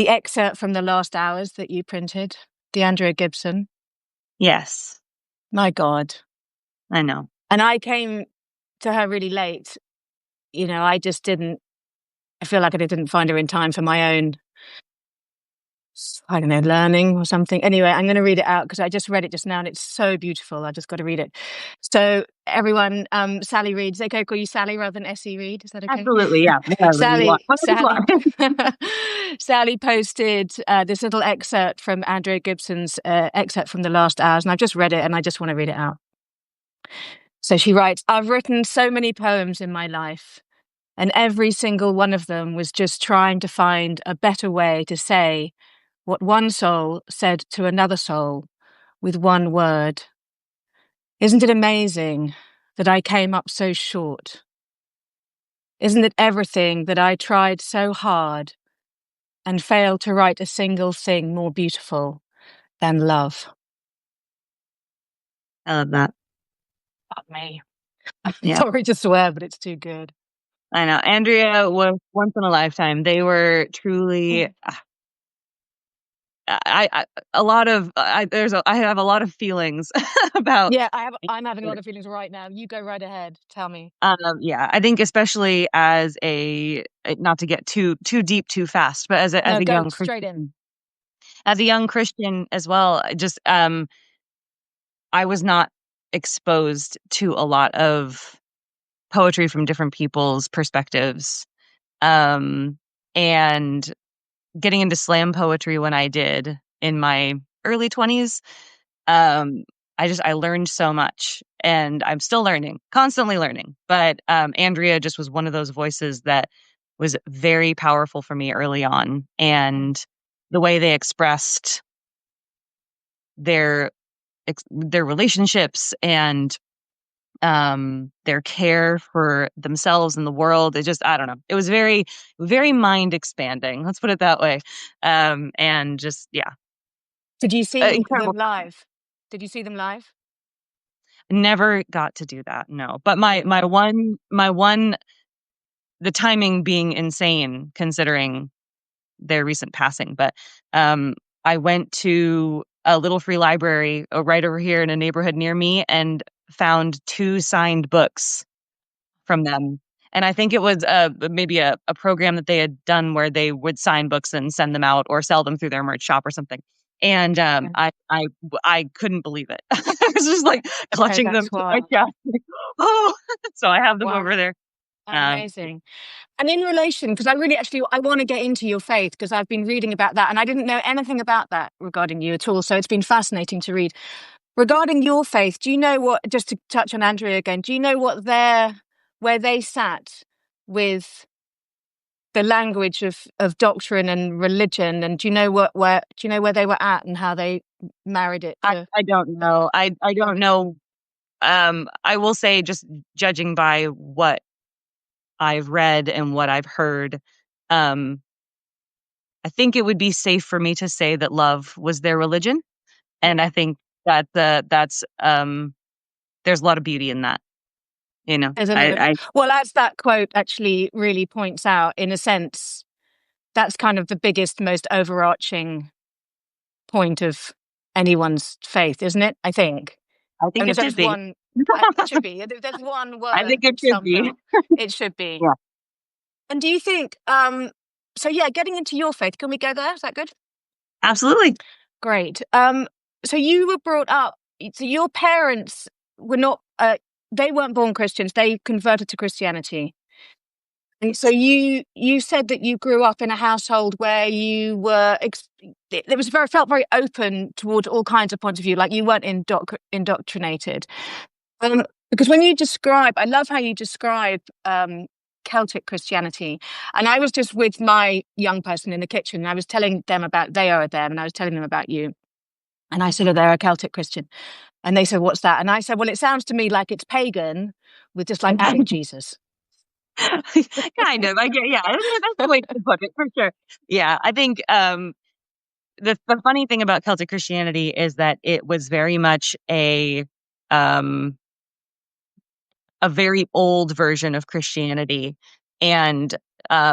The excerpt from The Last Hours that you printed, the Andrea Gibson. Yes. My God. I know. And I came to her really late. I feel like I didn't find her in time for my own, I don't know, learning or something. Anyway, I'm going to read it out because I just read it just now and it's so beautiful. I just got to read it. So everyone, Sally Reid, is it okay to call you Sally rather than S.E. Reid? Is that okay? Absolutely, yeah. Sally posted this little excerpt from Andrea Gibson's excerpt from The Last Hours, and I've just read it and I just want to read it out. So she writes, I've written so many poems in my life, and every single one of them was just trying to find a better way to say what one soul said to another soul with one word. Isn't it amazing that I came up so short? Isn't it everything that I tried so hard and failed to write a single thing more beautiful than love? I love that. Fuck me. Yeah. Sorry to swear, but it's too good. I know. Andrea was once in a lifetime. They were truly. I have a lot of feelings about. Yeah, I'm having a lot of feelings right now. You go right ahead. Tell me. Yeah, I think especially as not to get too deep too fast, but as a young straight Christian, in. as a young Christian as well, I was not exposed to a lot of poetry from different people's perspectives, and getting into slam poetry when I did in my early 20s. I learned so much, and I'm still learning, constantly learning. But Andrea just was one of those voices that was very powerful for me early on, and the way they expressed their relationships and their care for themselves and the world. It just, I don't know. It was very, very mind expanding. Let's put it that way. And just, yeah. Did you see incredible. them live? Did you see them live? Never got to do that. No, but my one, the timing being insane considering their recent passing. But I went to a little free library right over here in a neighborhood near me and found 2 signed books from them. And I think it was maybe a program that they had done where they would sign books and send them out or sell them through their merch shop or something. And I couldn't believe it. I was just like clutching them to my chest. Oh, so I have them over there. Amazing. And in relation, because I want to get into your faith because I've been reading about that and I didn't know anything about that regarding you at all. So it's been fascinating to read. Regarding your faith, do you know what, just to touch on Andrea again, do you know where they sat with the language of doctrine and religion? And do you know where they were at and how they married it? I don't know. I don't know. I will say, just judging by what I've read and what I've heard, I think it would be safe for me to say that love was their religion. And I think that that's there's a lot of beauty in that. Well, as that quote actually really points out, in a sense, that's kind of the biggest, most overarching point of anyone's faith, isn't it? I think. I think it should be. It should be. There's one word. I think it should be. It should be. Yeah. And do you think? So yeah, getting into your faith, can we go there? Is that good? Absolutely. Great. So you were brought up. So your parents were not. They weren't born Christians. They converted to Christianity. And so you said that you grew up in a household where you were. Felt very open toward all kinds of points of view. Like you weren't indoctrinated. Because when you describe, I love how you describe Celtic Christianity. And I was just with my young person in the kitchen, and I was telling them they are them, and I was telling them about you. And I said, oh, they're a Celtic Christian. And they said, what's that? And I said, well, it sounds to me like it's pagan with just like adding Jesus. Kind of. Yeah, that's the way to put it, for sure. Yeah, I think the funny thing about Celtic Christianity is that it was very much a very old version of Christianity. And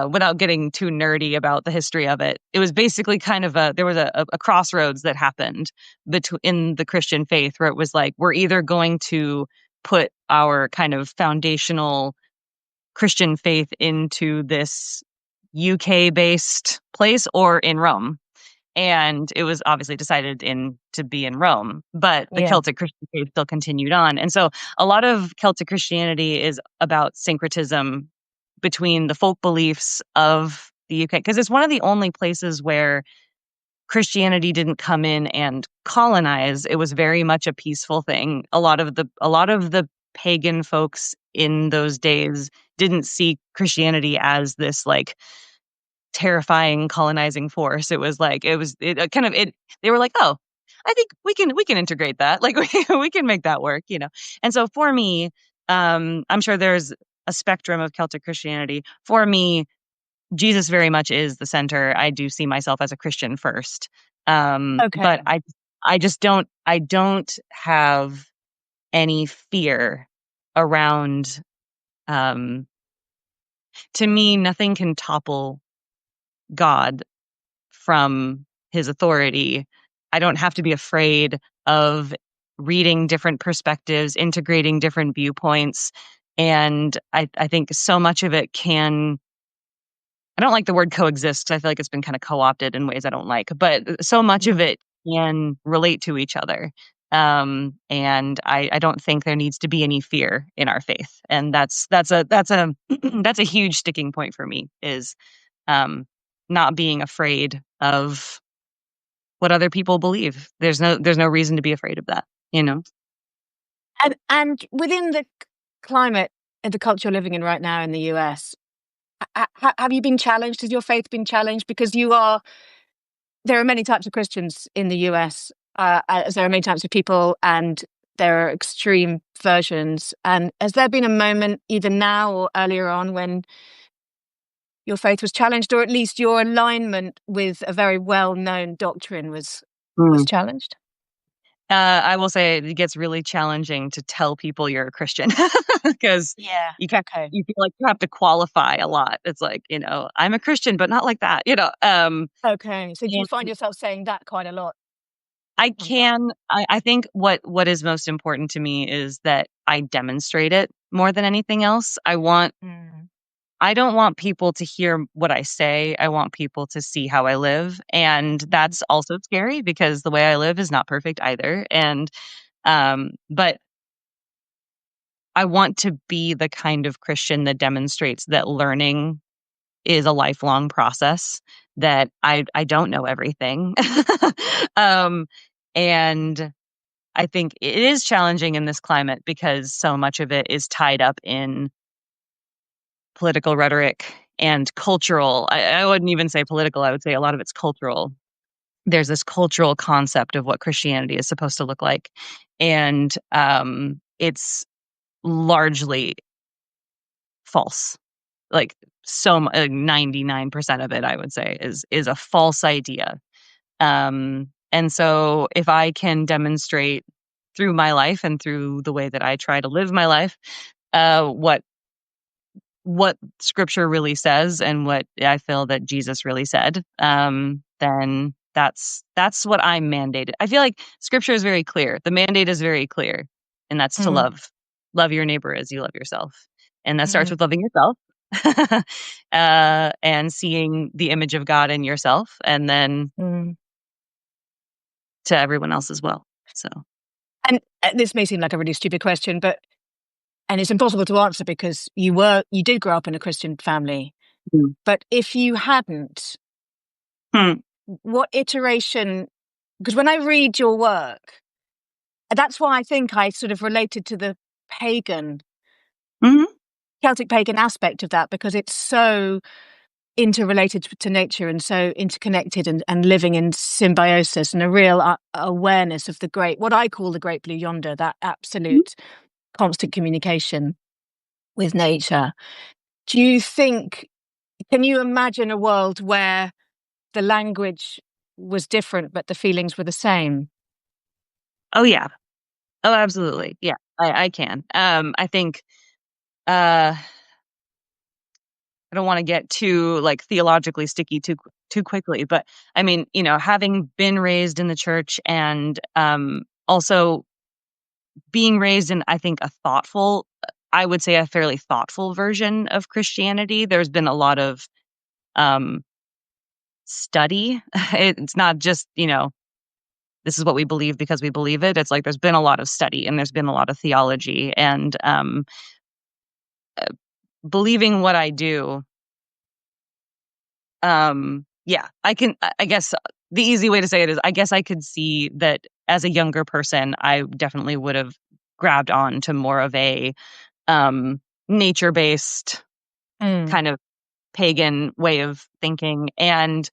without getting too nerdy about the history of it, it was basically kind of there was a crossroads that happened in the Christian faith where it was like, we're either going to put our kind of foundational Christian faith into this UK based place or in Rome. And it was obviously decided to be in Rome, but the Yeah. Celtic Christian faith still continued on. And so a lot of Celtic Christianity is about syncretism between the folk beliefs of the UK, because it's one of the only places where Christianity didn't come in and colonize. It was very much a peaceful thing. A lot of the pagan folks in those days didn't see Christianity as this like terrifying colonizing force. It was like it kind of it they were like, "Oh, I think we can integrate that. Like we can make that work, you know." And so for me, I'm sure there's a spectrum of Celtic Christianity. For me, Jesus very much is the center. I do see myself as a Christian first. But Okay. I don't have any fear around um to me nothing can topple God from his authority. I don't have to be afraid of reading different perspectives, integrating different viewpoints. And I think so much of it can, I don't like the word coexist because I feel like it's been kind of co opted in ways I don't like, but so much of Mm. it can relate to each other. And I don't think there needs to be any fear in our faith. And that's a that's a huge sticking point for me is um, not being afraid of what other people believe. There's no reason to be afraid of that, you know? And within the climate and the culture you're living in right now in the US, have you been challenged? Has your faith been challenged? Because there are many types of Christians in the US, as there are many types of people, and there are extreme versions. And has there been a moment, either now or earlier on, when your faith was challenged, or at least your alignment with a very well-known doctrine was Mm. challenged? I will say it gets really challenging to tell people you're a Christian because Yeah. you kind Okay. you feel like you have to qualify a lot. It's like, I'm a Christian, but not like that, you know. Okay. So do you And find yourself saying that quite a lot I on top? can I think what is most important to me is that I demonstrate it more than anything else. Mm. I don't want people to hear what I say. I want people to see how I live. And Mm. that's also scary because the way I live is not perfect either. And but I want to be the kind of Christian that demonstrates that learning is a lifelong process, that I don't know everything. um and I think it is challenging in this climate because so much of it is tied up in political rhetoric and cultural. I wouldn't even say political, I would say a lot of it's cultural. There's this cultural concept of what Christianity is supposed to look like. And it's largely false. Like 99% of it, I would say, is a false idea. And so if I can demonstrate through my life and through the way that I try to live my life, what scripture really says and what I feel that Jesus really said, then that's what I'm mandated. I feel like scripture is very clear. The mandate is very clear, and that's to Mm. love your neighbor as you love yourself. And that starts Mm. with loving yourself. And seeing the image of God in yourself, and then Mm. to everyone else as well. So, And this may seem like a really stupid question, and it's impossible to answer because you did grow up in a Christian family. mm. But if you hadn't, Hmm. what iteration? Because when I read your work, that's why I think I sort of related to the pagan, Mhm. Celtic pagan aspect of that, because it's so interrelated to nature and so interconnected and living in symbiosis and a real awareness of what I call the great blue yonder, that absolute constant communication with nature. Do you think, can you imagine a world where the language was different, but the feelings were the same? Oh yeah. Oh, absolutely. Yeah, I can. I think uh I don't want to get too like theologically sticky too quickly, but I mean, having been raised in the church and also being raised in, I think, I would say a fairly thoughtful version of Christianity. There's been a lot of um study. It's not just, this is what we believe because we believe it. It's like there's been a lot of study and there's been a lot of theology and uh, believing what I do. Yeah, I guess the easy way to say it is I guess I could see that as a younger person, I definitely would have grabbed on to more of a nature-based Mm. kind of pagan way of thinking and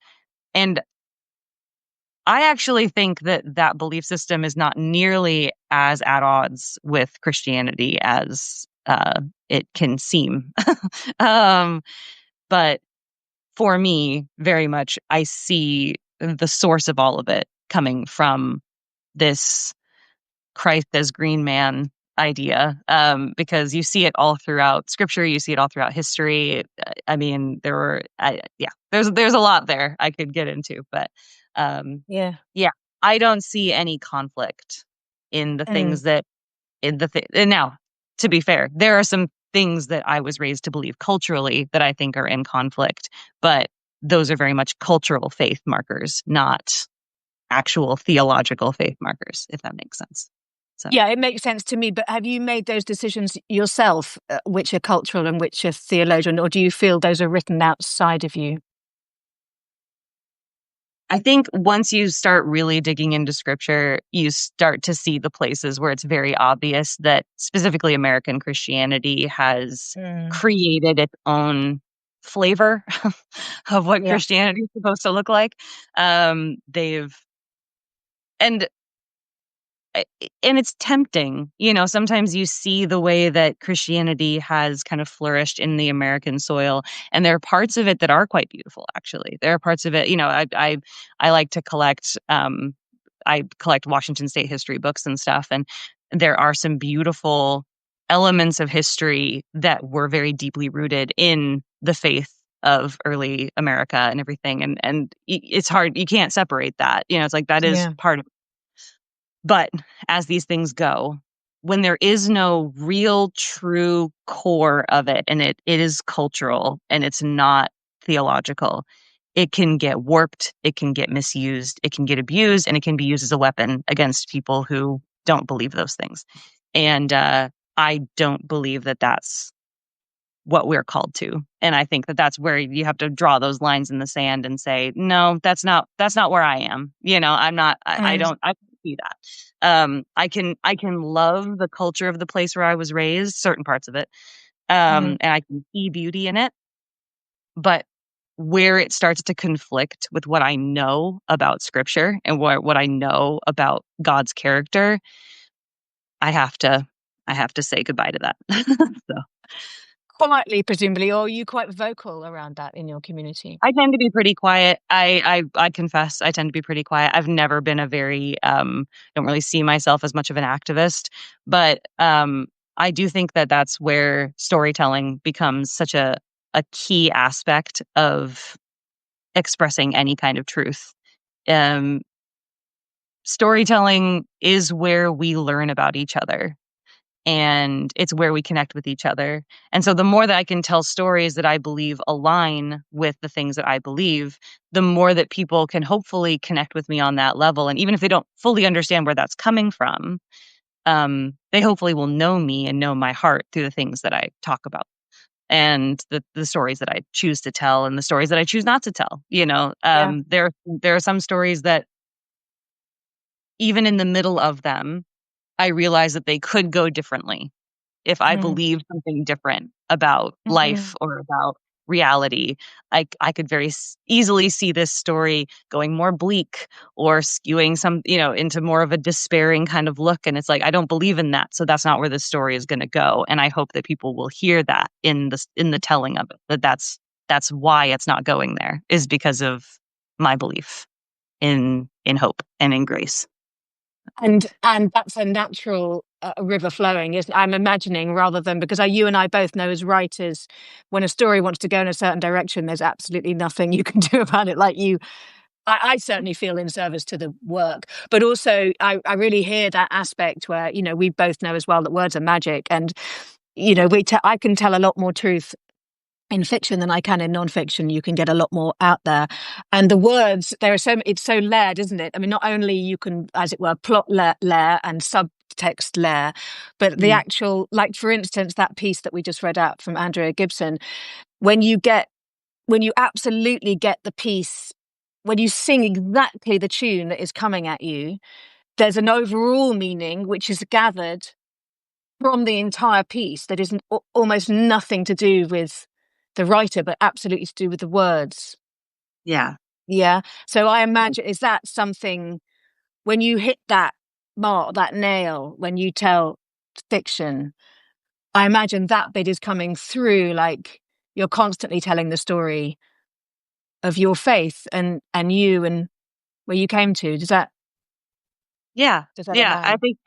I actually think that that belief system is not nearly as at odds with Christianity as it can seem. um, but for me, very much, I see the source of all of it coming from this Christ as green man idea, because you see it all throughout scripture, you see it all throughout history. I mean, yeah, there's a lot there I could get into, but Yeah. yeah, I don't see any conflict in the Mm. things that and now, to be fair, there are some things that I was raised to believe culturally that I think are in conflict, but those are very much cultural faith markers, not actual theological faith markers, if that makes sense. So Yeah, it makes sense to me. But have you made those decisions yourself, which are cultural and which are theologian, or do you feel those are written outside of you? I think once you start really digging into scripture, you start to see the places where it's very obvious that specifically American Christianity has Mm. created its own flavor of what Yeah. Christianity is supposed to look like. They've and I and it's tempting, sometimes you see the way that Christianity has kind of flourished in the American soil, and there are parts of it that are quite beautiful, actually. There are parts of it, I like to I collect Washington State history books and stuff, and there are some beautiful elements of history that were very deeply rooted in the faith of early America and everything, and it's hard, you can't separate that, it's like that is Yeah. part of. But as these things go, when there is no real true core of it and it is cultural and it's not theological, it can get warped, it can get misused, it can get abused, and it can be used as a weapon against people who don't believe those things. And I don't believe that that's what we're called to. And I think that that's where you have to draw those lines in the sand and say, no, that's not where I am. I'm not, Mm. I can see that. I can love the culture of the place where I was raised, certain parts of it. Mm. And I can see beauty in it, but where it starts to conflict with what I know about scripture and what I know about God's character, I have to, I have to say goodbye to that. So. Quietly, presumably, or are you quite vocal around that in your community? I tend to be pretty quiet. I confess I tend to be pretty quiet. I've never been a very don't really see myself as much of an activist, but I do think that that's where storytelling becomes such a key aspect of expressing any kind of truth. Um Storytelling is where we learn about each other, and it's where we connect with each other. And so the more that I can tell stories that I believe align with the things that I believe, the more that people can hopefully connect with me on that level. And even if they don't fully understand where that's coming from, they hopefully will know me and know my heart through the things that I talk about and the stories that I choose to tell and the stories that I choose not to tell. Yeah. There are some stories that even in the middle of them, I realize that they could go differently if I Mm. believe something different about life Mhm. or about reality. I could very easily see this story going more bleak or skewing into more of a despairing kind of look. And it's like, I don't believe in that. So that's not where the story is going to go. And I hope that people will hear that in the telling of it, that's why it's not going there, is because of my belief in hope and in grace. And that's a natural a river flowing, isn't I'm imagining, rather than, because you and I both know as writers, when a story wants to go in a certain direction, there's absolutely nothing you can do about it. Like I certainly feel in service to the work, but also I really hear that aspect where, we both know as well that words are magic, and I can tell a lot more truth in fiction than I can in nonfiction. You can get a lot more out there, and the words, it's so layered, isn't it? I mean, not only you can, as it were, plot layer and subtext layer, but the actual, like for instance, that piece that we just read out from Andrea Gibson, when you absolutely get the piece, when you sing exactly the tune that is coming at you, there's an overall meaning which is gathered from the entire piece that isn't almost nothing to do with the writer, but absolutely to do with the words. Yeah. Yeah. So I imagine, is that something, when you hit that mark, that nail, when you tell fiction, I imagine that bit is coming through, like you're constantly telling the story of your faith and you and where you came to. Does that Yeah. I align? think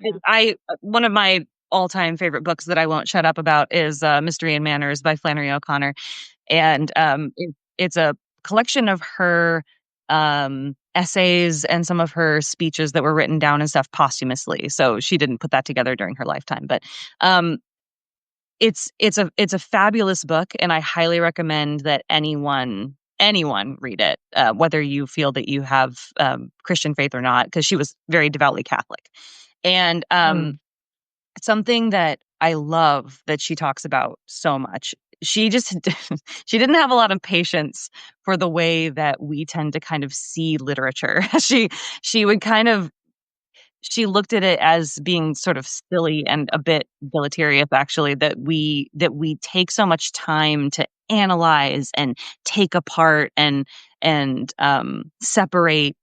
one of my all-time favorite books that I won't shut up about is Mystery and Manners by Flannery O'Connor. And it's a collection of her essays and some of her speeches that were written down and stuff posthumously. So she didn't put that together during her lifetime, but um, it's a fabulous book, and I highly recommend that anyone read it, whether you feel that you have Christian faith or not, because she was very devoutly Catholic. And something that I love that she talks about so much, she just she didn't have a lot of patience for the way that we tend to kind of see literature. She would kind of she looked at it as being sort of silly and a bit deleterious, actually, that we take so much time to analyze and take apart and separate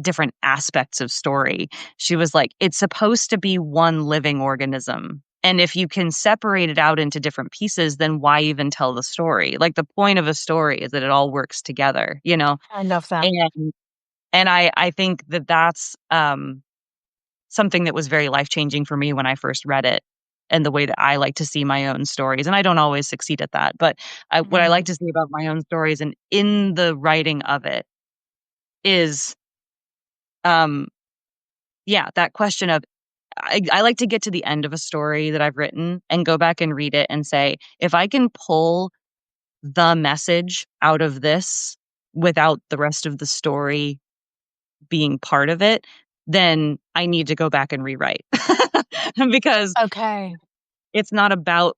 different aspects of story. She was like, it's supposed to be one living organism. And if you can separate it out into different pieces, then why even tell the story? Like, the point of a story is that it all works together, you know? I love that. And I think that that's something that was very life-changing for me when I first read it, and the way that I like to see my own stories. And I don't always succeed at that, but what I like to see about my own stories and in the writing of it is, um, yeah, that question of, I like to get to the end of a story that I've written and go back and read it and say, if I can pull the message out of this without the rest of the story being part of it, then I need to go back and rewrite. Because Okay. it's not about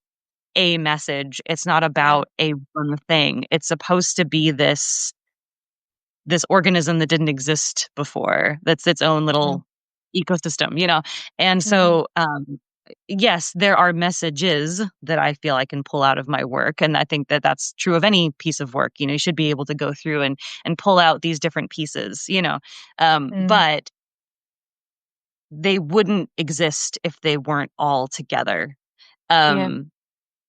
a message, it's not Yeah. about a one thing. It's supposed to be this organism that didn't exist before, that's its own Mm-hmm. little ecosystem, you know? And Mm-hmm. so, yes, there are messages that I feel I can pull out of my work, and I think that that's true of any piece of work. You know, you should be able to go through and pull out these different pieces, you know? But they wouldn't exist if they weren't all together. Yeah. Um,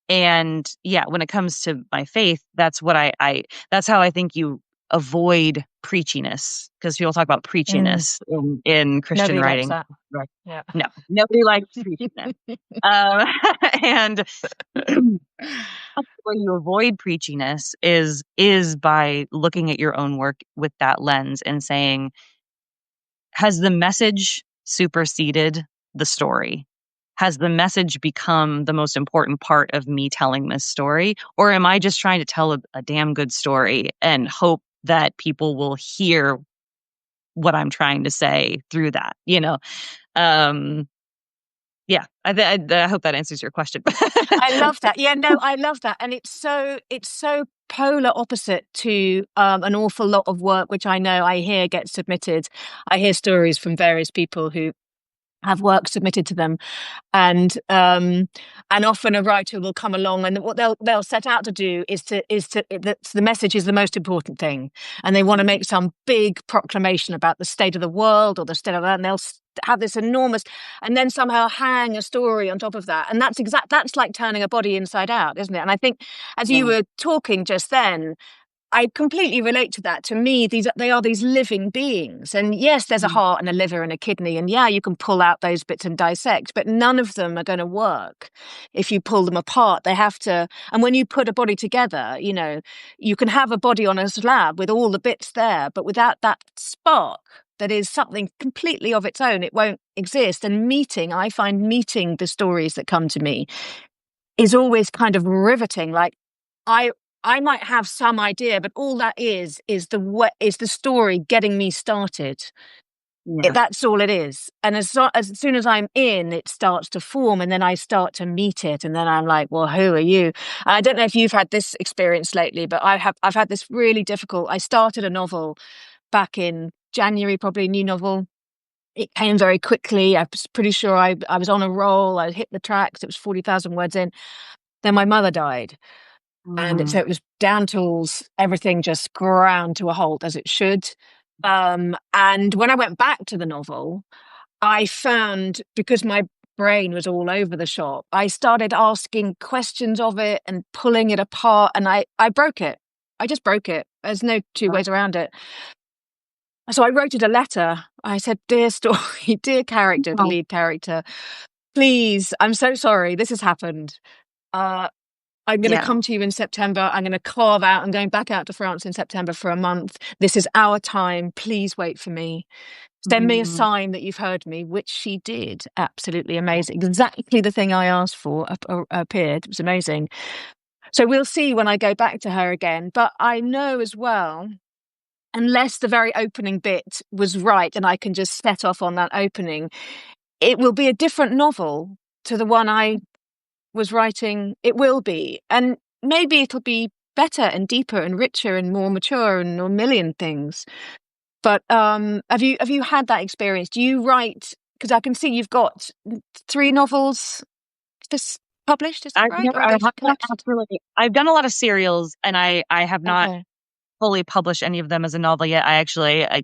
and yeah, when it comes to my faith, that's what I that's how I think you avoid preachiness, because people talk about Mm. preachiness in Christian Nobody likes writing. that. Right. Yeah. No, nobody likes preachiness. Um, and the way you avoid preachiness is by looking at your own work with that lens and saying, has the message superseded the story? Has the message become the most important part of me telling this story? Or am I just trying to tell a damn good story and hope that people will hear what I'm trying to say through that, you know? Um, yeah, I hope that answers your question. I love that. Yeah, no, I love that. And it's so polar opposite to an awful lot of work which I know I hear gets submitted. I hear stories from various people who have work submitted to them, and often a writer will come along, and what they'll set out to do is that the message is the most important thing, and they want to make some big proclamation about the state of the world or the state of that, and they'll have this enormous, and then somehow hang a story on top of that, and that's like turning a body inside out, isn't it? And I think, as you Yeah. were talking just then, I completely relate to that. To me, they are these living beings. And yes, there's a heart and a liver and a kidney. And yeah, you can pull out those bits and dissect, but none of them are going to work if you pull them apart. They have to. And when you put a body together, you can have a body on a slab with all the bits there, but without that spark that is something completely of its own, it won't exist. And I find meeting the stories that come to me is always kind of riveting. Like I might have some idea, but all that is the story getting me started. Yeah. That's all it is. And as soon as I'm in, it starts to form, and then I start to meet it, and then I'm like, well, who are you? And I don't know if you've had this experience lately, but I've had this really difficult. I started a novel back in January, probably a new novel. It came very quickly. I was pretty sure I was on a roll. I hit the tracks. It was 40,000 words in. Then my mother died. And so it was down tools, everything just ground to a halt, as it should. And when I went back to the novel, I found, because my brain was all over the shop, I started asking questions of it and pulling it apart, and I broke it. I just broke it. There's no two ways around it. So I wrote it a letter. I said, dear story, dear character, the lead character, please, I'm so sorry, this has happened. I'm going to come to you in September. I'm going to carve out. I'm going back out to France in September for a month. This is our time. Please wait for me. Send me a sign that you've heard me, which she did. Absolutely amazing. Exactly the thing I asked for appeared. It was amazing. So we'll see when I go back to her again. But I know as well, unless the very opening bit was right and I can just set off on that opening, it will be a different novel to the one I was writing. It will be, and maybe it'll be better and deeper and richer and more mature and a million things. But have you had that experience? Do you write? Because I can see you've got 3 novels just published. Is that right? Or are they collections? I've done a lot of serials, and I have not Okay. fully published any of them as a novel yet.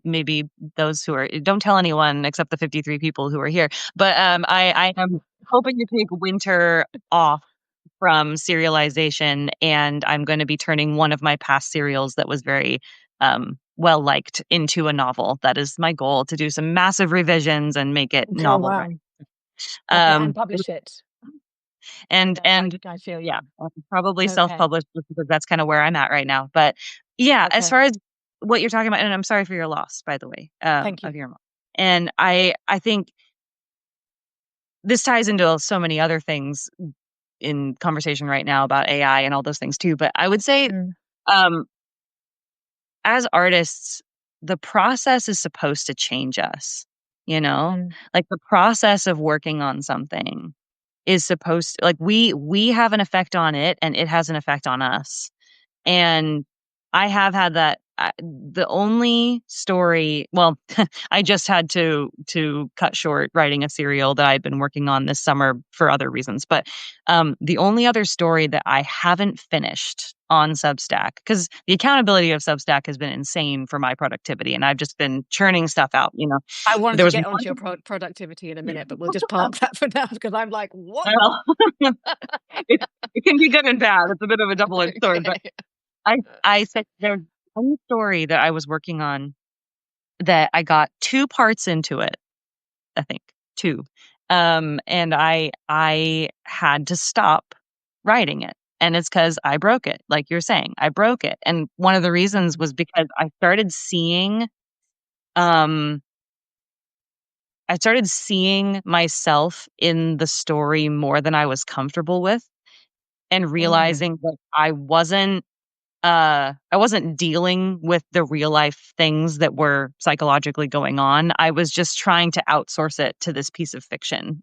Maybe those who are, don't tell anyone except the 53 people who are here. But I am hoping to take winter off from serialization, and I'm going to be turning one of my past serials that was very well liked into a novel. That is my goal, to do some massive revisions and make it novel. Wow. Right. Okay, and publish it. And I feel yeah, I'll probably self-publish, because that's kind of where I'm at right now. But yeah, as far as what you're talking about, and I'm sorry for your loss, by the way, Thank you. of your mom. And I think this ties into so many other things in conversation right now about AI and all those things too. But I would say, as artists, the process is supposed to change us, like the process of working on something is supposed to, like, we have an effect on it and it has an effect on us. And I have had that. The only story, well, I just had to cut short writing a serial that I'd been working on this summer for other reasons. But the only other story that I haven't finished on Substack, because the accountability of Substack has been insane for my productivity, and I've just been churning stuff out. I wanted to get onto your productivity in a minute, but we'll just park that for now, because I'm like, what? It can be good and bad. It's a bit of a double-edged sword. But I said there's one story that I was working on that I got 2 parts into it, I think 2. And I had to stop writing it. And it's because I broke it. Like you're saying, I broke it. And one of the reasons was because I started seeing myself in the story more than I was comfortable with, and realizing that I wasn't dealing with the real life things that were psychologically going on. I was just trying to outsource it to this piece of fiction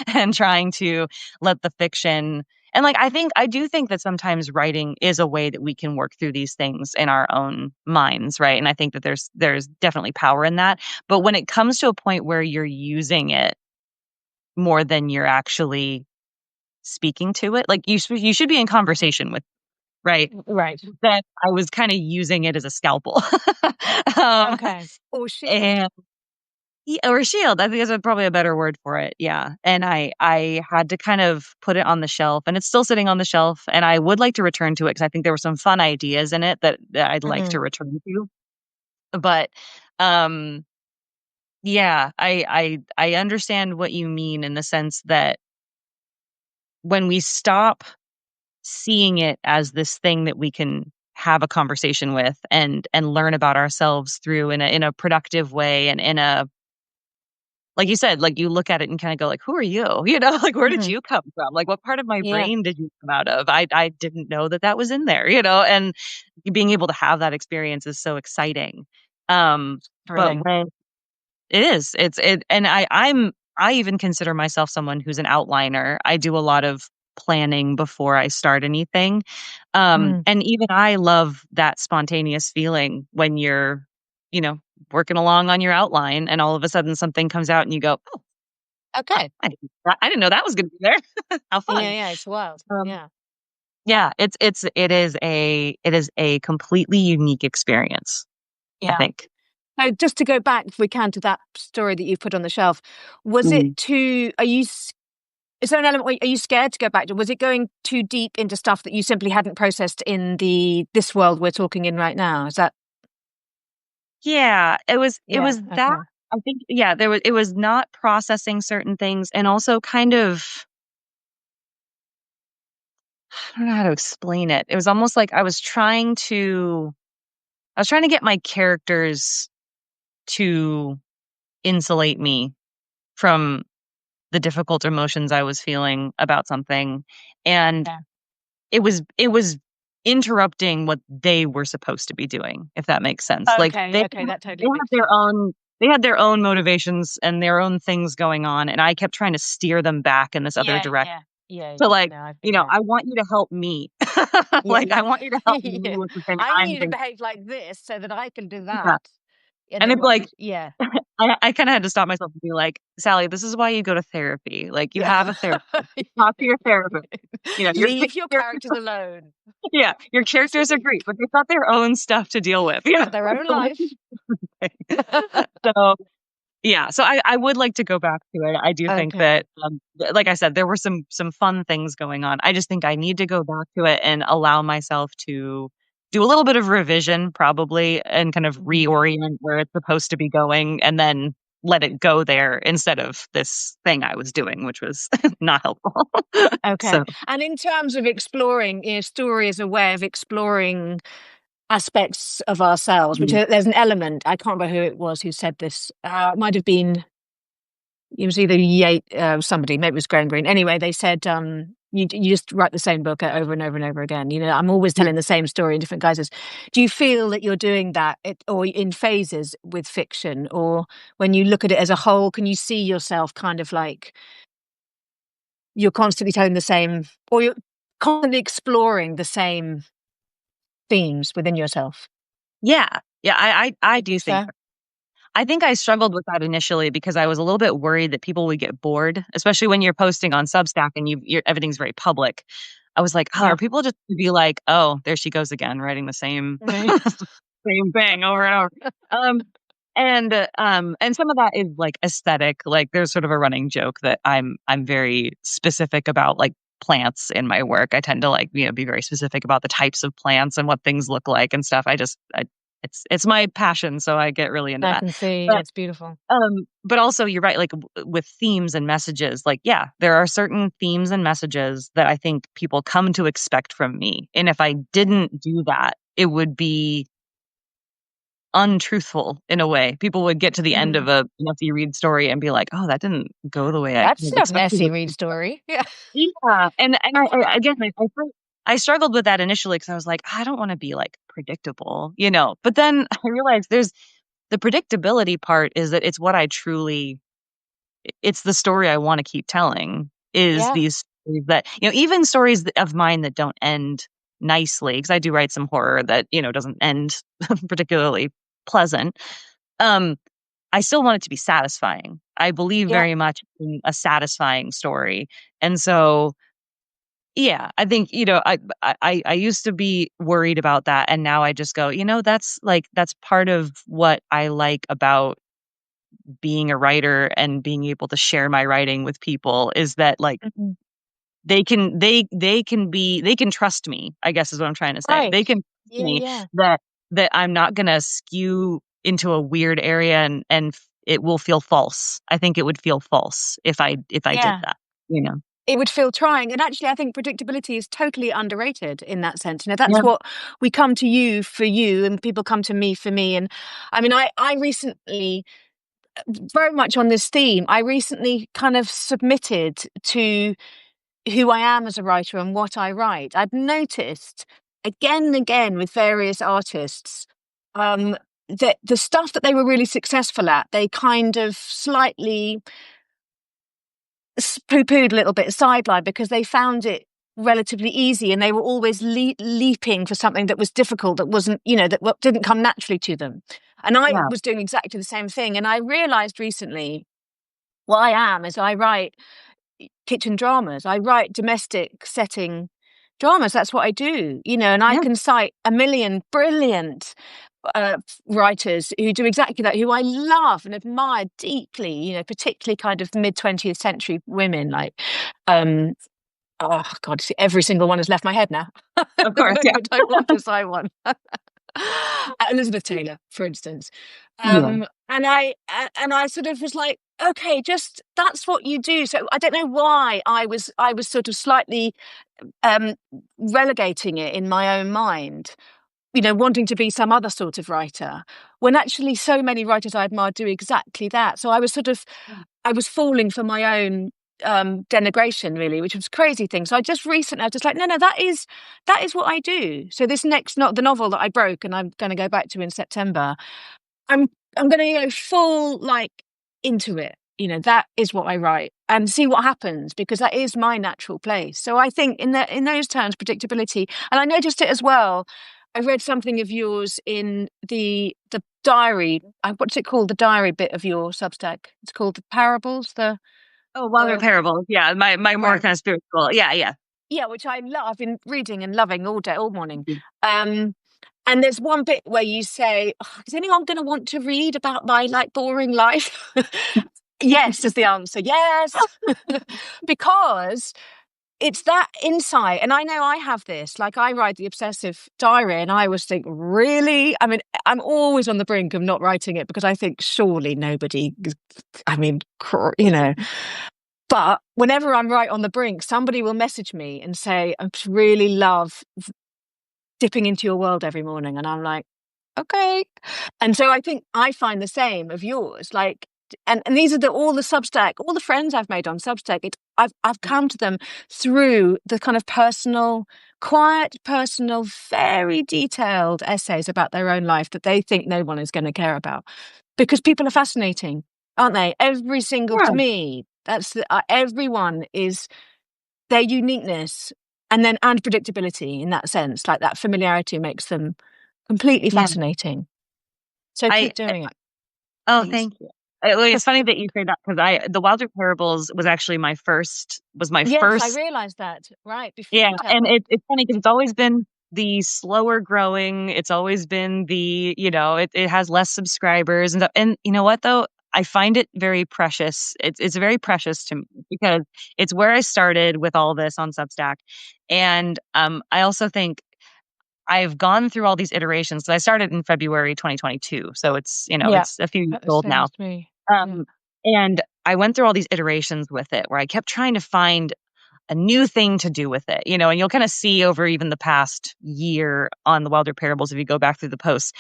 and trying to let the fiction. And I do think that sometimes writing is a way that we can work through these things in our own minds, right? And I think that there's definitely power in that. But when it comes to a point where you're using it more than you're actually speaking to it, like you should be in conversation with. Right. That I was kind of using it as a scalpel. Okay. Or she. And Yeah, or shield. I think that's probably a better word for it. Yeah. And I had to kind of put it on the shelf, and it's still sitting on the shelf. And I would like to return to it because I think there were some fun ideas in it that I'd like to Mhm. return to. But um yeah, I understand what you mean in the sense that when we stop seeing it as this thing that we can have a conversation with and learn about ourselves through in a productive way and in a like you said, like, you look at it and kinda go like, "Who are you?" You know, like, "Where did Mhm. you come from? Like, what part of my Yeah, brain did you come out of? I didn't know that that was in there," you know, and being able to have that experience is so exciting. But thrilling. when it is, and I even consider myself someone who's an outliner. I do a lot of planning before I start anything, Mm. and even I love that spontaneous feeling when you're, you know, working along on your outline and all of a sudden something comes out and you go, "Oh, Okay. I didn't know that was gonna be there. How Yeah, fun." yeah, it's wild. Um, Yeah, yeah, it is a completely unique experience, I yeah. think. So just to go back, if we can, to that story that you've put on the shelf, was it Mhm. too? Is there an element where are you scared to go back to? Was it going too deep into stuff that you simply hadn't processed in the this world we're talking in right now? Is that Yeah, it yeah? was that Okay. I think yeah, there was it was not processing certain things and also kind of I don't know how to explain it. It was almost like I was trying to get my characters to insulate me from the difficult emotions I was feeling about something, and Yeah. it was interrupting what they were supposed to be doing, if that makes sense. Like, Okay. Okay. That they totally had makes sense. they had their own motivations and their own things going on, and I kept trying to steer them back in this other Yeah. direction. Yeah. Yeah. So, like, No, I've you been know, there. "I want you to help me." Yeah. Like, "I want you to help me Yeah. with the thing I need I'm you to going." behave like this so that I can do Yeah, that. And and then it's what? like Yeah. I kinda had to stop myself and be like, "Sally, this is why you go to therapy. Like, you Yeah. have a therapist. You talk to your therapist. You know, Leave your your characters alone. yeah, your characters are great, but they've got their own stuff to deal with, you know? Got their own life. So, yeah, so I would like to go back to it. I do think Okay. that, like I said, there were some fun things going on. I just think I need to go back to it and allow myself to do a little bit of revision probably and kind of Mhm. reorient where it's supposed to be going and then let it go there instead of this thing I was doing, which was not helpful. Okay. So, And in terms of exploring, story is a way of exploring aspects of ourselves, which mhm. there's an element. I can't remember who it was who said this. It might have been it was either somebody, maybe it was Graham Greene. Anyway, they said you just write the same book over and over and over again. I'm always telling the same story in different guises. Do you feel that you're doing that, or in phases with fiction, or when you look at it as a whole, can you see yourself kind of like you're constantly telling the same, or you're constantly exploring the same themes within yourself? Yeah. Yeah, I Would be do think fair. I think I struggled with that initially because I was a little bit worried that people would get bored, especially when you're posting on Substack and everything's very public. I was like, "Oh, are Yeah. people just gonna be like, oh, there she goes again, writing the same Right. same thing over and over." Um, and some of that is like aesthetic. Like there's sort of a running joke that I'm very specific about like plants in my work. I tend to like, you know, be very specific about the types of plants and what things look like and stuff. It's my passion, so I get really into I that. can see But it's beautiful. but also you're right, like with themes and messages, like yeah, there are certain themes and messages that I think people come to expect from me. And if I didn't do that, it would be untruthful in a way. People would get to the end Mhm. of a Nancy Reid story and be like, "Oh, that didn't go the way I That's kind of a expected messy it Reid to." story. Yeah. Yeah, and again, I struggled with that initially because I was like, "I don't wanna be, like, predictable," you know? But then I realized there's the predictability part is that it's what I truly it's the story I wanna keep telling, is Yeah. these stories that you know, even stories of mine that don't end nicely, because I do write some horror that, you know, doesn't end particularly pleasant, um, I still want it to be satisfying. I believe Yeah. very much in a satisfying story, and so yeah, I think, you know, I used to be worried about that, and now I just go, "You know, that's, like that's part of what I like about being a writer and being able to share my writing with people is that like Mhm. they can trust me, I guess is what I'm trying to say. Right. They can trust Yeah, me yeah. that I'm not gonna skew into a weird area and it will feel false. I think it would feel false if I did Yeah. that, you know? It would feel trying. And actually, I think predictability is totally underrated in that sense. You know, that's Yeah, what we come to you for you, and people come to me for me. And I mean, I recently, very much on this theme, I recently kind of submitted to who I am as a writer and what I write. I've noticed again and again with various artists that the stuff that they were really successful at, they kind of slightly poo-pooed a little bit, sidelined, because they found it relatively easy and they were always leaping for something that was difficult, that wasn't, you know, that didn't come naturally to them. And I yeah, was doing exactly the same thing. And I realized recently what I am is I write kitchen dramas. I write domestic setting dramas. That's what I do, you know, and I yeah, can cite a million brilliant writers who do exactly that, who I love and admire deeply, you know, particularly kind of mid 20th century women like, um, oh God, see, every single one has left my head now at of the course, yeah. moment. I want to cite one. Elizabeth Taylor, for instance. Yeah, And I sort of was like, okay, just that's what you do. So I don't know why I was sort of slightly um, relegating it in my own mind, you know, wanting to be some other sort of writer, when actually so many writers I admire do exactly that. So I was sort of, I was falling for my own denigration, really, which was a crazy thing. So I just recently, I was just like, no, that is what I do. So this next, not the novel that I broke and I'm going to go back to in September, I'm I'm going to go full like into it. You know, that is what I write and see what happens, because that is my natural place. So I think in those terms, predictability, and I noticed it as well. I read something of yours in the diary. What's it called? The diary bit of your Substack. It's called the parables. oh, Wild The Parables, yeah, my more right. kind of spiritual, yeah, yeah. Yeah, which I love. I've been reading and loving all day, all morning. Um, and there's one bit where you say, "Oh, is anyone going to want to read about my like boring life?" Yes, is the answer. Yes, because it's that insight. And I know I have this. Like I write the obsessive diary, and I always think, really? I mean, I'm always on the brink of not writing it because I think surely nobody. I mean, you know. But whenever I'm right on the brink, somebody will message me and say, "I just really love dipping into your world every morning." And I'm like, okay. And so I think I find the same of yours. Like, and these are all the Substack, all the friends I've made on Substack. I've come to them through the kind of personal, quiet, personal, very detailed essays about their own life that they think no one is going to care about, because people are fascinating, aren't they? Every single, to Yeah, me, that's everyone is their uniqueness, and predictability in that sense, like that familiarity makes them completely yeah. fascinating. So I keep doing it, Oh, please. thank you. It's funny that you say that because the Wilder Parables was actually my Yes, I first. realized that. Right. Yeah, and Tell. it's funny because it's always been the slower growing, it's always been the, you know, it has less subscribers and stuff, and you know what, though? I find it very precious. It's very precious to me because it's where I started with all this on Substack, and, I also think I've gone through all these iterations. So I started in February 2022, so it's, you know, Yeah. it's a few years The old same now. as me. Yeah. Um, and I went through all these iterations with it where I kept trying to find a new thing to do with it, you know, and you'll kind of see over even the past year on the Wilder Parables, if you go back through the posts,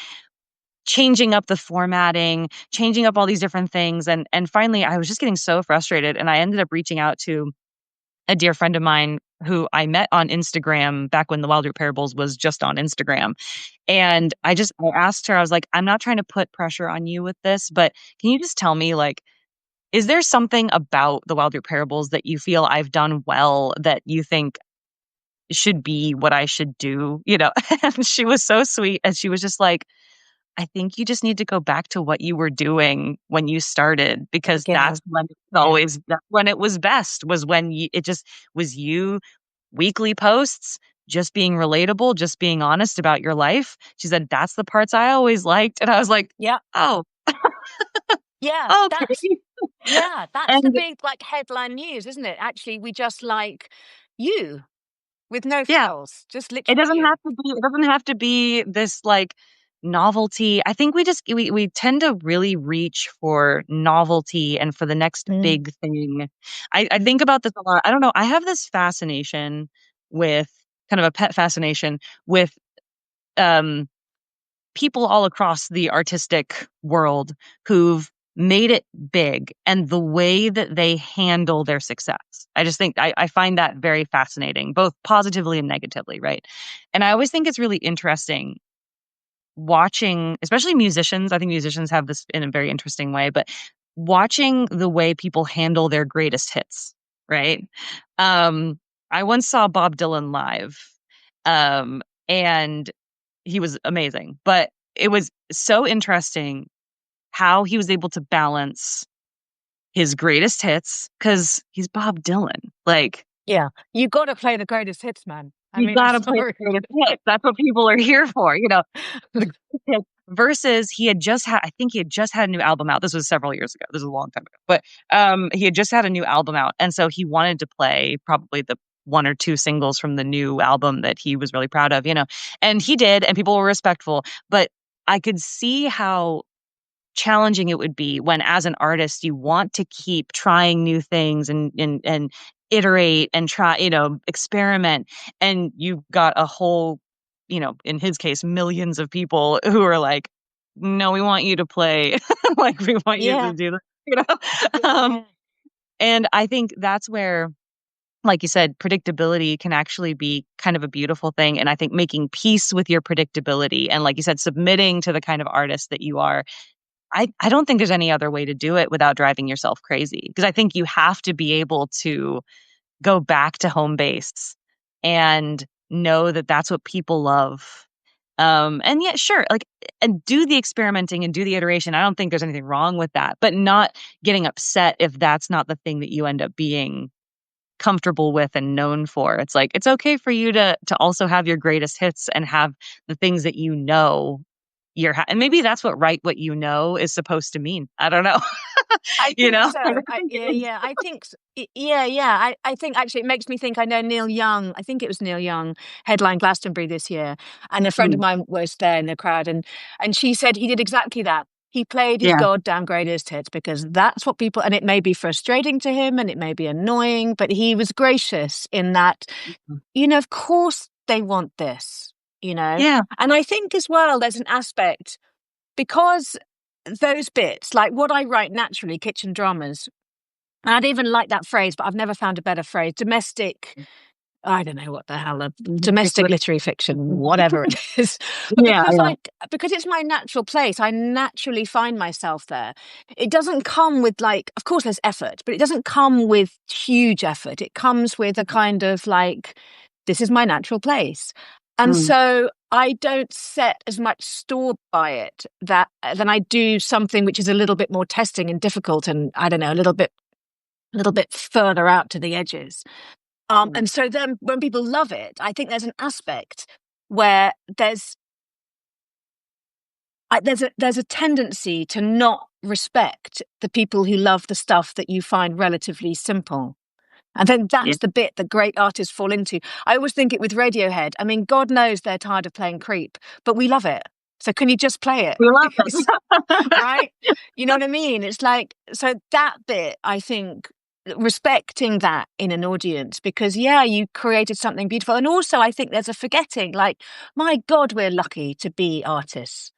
changing up the formatting, changing up all these different things. And finally I was just getting so frustrated. And I ended up reaching out to a dear friend of mine who I met on Instagram back when the Wilder Parables was just on Instagram. And I asked her, I was like, I'm not trying to put pressure on you with this, but can you just tell me, like, is there something about the Wilder Parables that you feel I've done well that you think should be what I should do? You know, and she was so sweet. And she was just like, I think you just need to go back to what you were doing when you started The because beginning. Yeah. that's when it was best, was when it just was you, weekly posts, just being relatable, just being honest about your life. She said, that's the parts I always liked. And I was like, Yeah. oh, Yeah, that's Okay. yeah, that's the And big like headline news, isn't it? Actually, we just like you with no yeah, frills, just literally you. it doesn't have to be this like novelty. I think we tend to really reach for novelty and for the next Mm. big thing. I Mm. think about this a lot. I don't know. I have this fascination with kind of a pet fascination with um people all across the artistic world who've made it big and the way that they handle their success. I just think I find that very fascinating, both positively and negatively, right? And I always think it's really interesting watching, especially musicians. I think musicians have this in a very interesting way, but watching the way people handle their greatest hits, right? Um, I once saw Bob Dylan live, um, and he was amazing, but it was so interesting how he was able to balance his greatest hits because he's Bob Dylan. Like, Yeah, you got to play the greatest hits, man. I you mean, I'm gotta play sorry. the greatest hits. That's what people are here for, the greatest hits. Versus I think he had just had a new album out. This was several years ago. This is a long time ago. But he had just had a new album out. And so he wanted to play probably the one or two singles from the new album that he was really proud of. And he did, and people were respectful. But I could see how challenging it would be when as an artist you want to keep trying new things and iterate and try, experiment, and you've got a whole, in his case millions of people who are like, no, we want you to play like we want you to Yeah, do this, you know um yeah, and I think that's where, like you said, predictability can actually be kind of a beautiful thing. And I think making peace with your predictability and, like you said, submitting to the kind of artist that you are, I don't think there's any other way to do it without driving yourself crazy, because I think you have to be able to go back to home base and know that that's what people love. And yet, sure, like, and do the experimenting and do the iteration. I don't think there's anything wrong with that, but not getting upset if that's not the thing that you end up being comfortable with and known for. It's like it's okay for you to also have your greatest hits and have the things that and maybe that's what you know is supposed to mean. I don't know. I You think know? I so. don't think Yeah, it is. yeah. I think, yeah, yeah. I think actually it makes me think. I know Neil Young. I think it was Neil Young headlined Glastonbury this year, and a friend of Mm, mine was there in the crowd, and she said he did exactly that. He played his yeah. goddamn greatest hits because that's what people. And it may be frustrating to him, and it may be annoying, but he was gracious in that. Mhm. Of course they want this. Yeah. And I think as well, there's an aspect because those bits, like what I write naturally, kitchen dramas, and I'd even like that phrase, but I've never found a better phrase. Domestic, I don't know what the hell, domestic literary fiction, whatever it is. But Yeah, yeah. because it's my natural place, I naturally find myself there. It doesn't come with like, of course there's effort, but it doesn't come with huge effort. It comes with a kind of like, this is my natural place. And Mm, so I don't set as much store by it than I do something which is a little bit more testing and difficult and I don't know, a little bit further out to the edges. mm, And so then when people love it, I think there's an aspect where there's a tendency to not respect the people who love the stuff that you find relatively simple. And then yeah. that's the bit that great artists fall into. I always think it with Radiohead. I mean, God knows they're tired of playing Creep, but we love it. So can you just play it? We love It's- it. right? You know what I mean? It's like, so that bit, I think, respecting that in an audience, because, yeah, you created something beautiful. And also, I think there's a forgetting, like, my God, we're lucky to be artists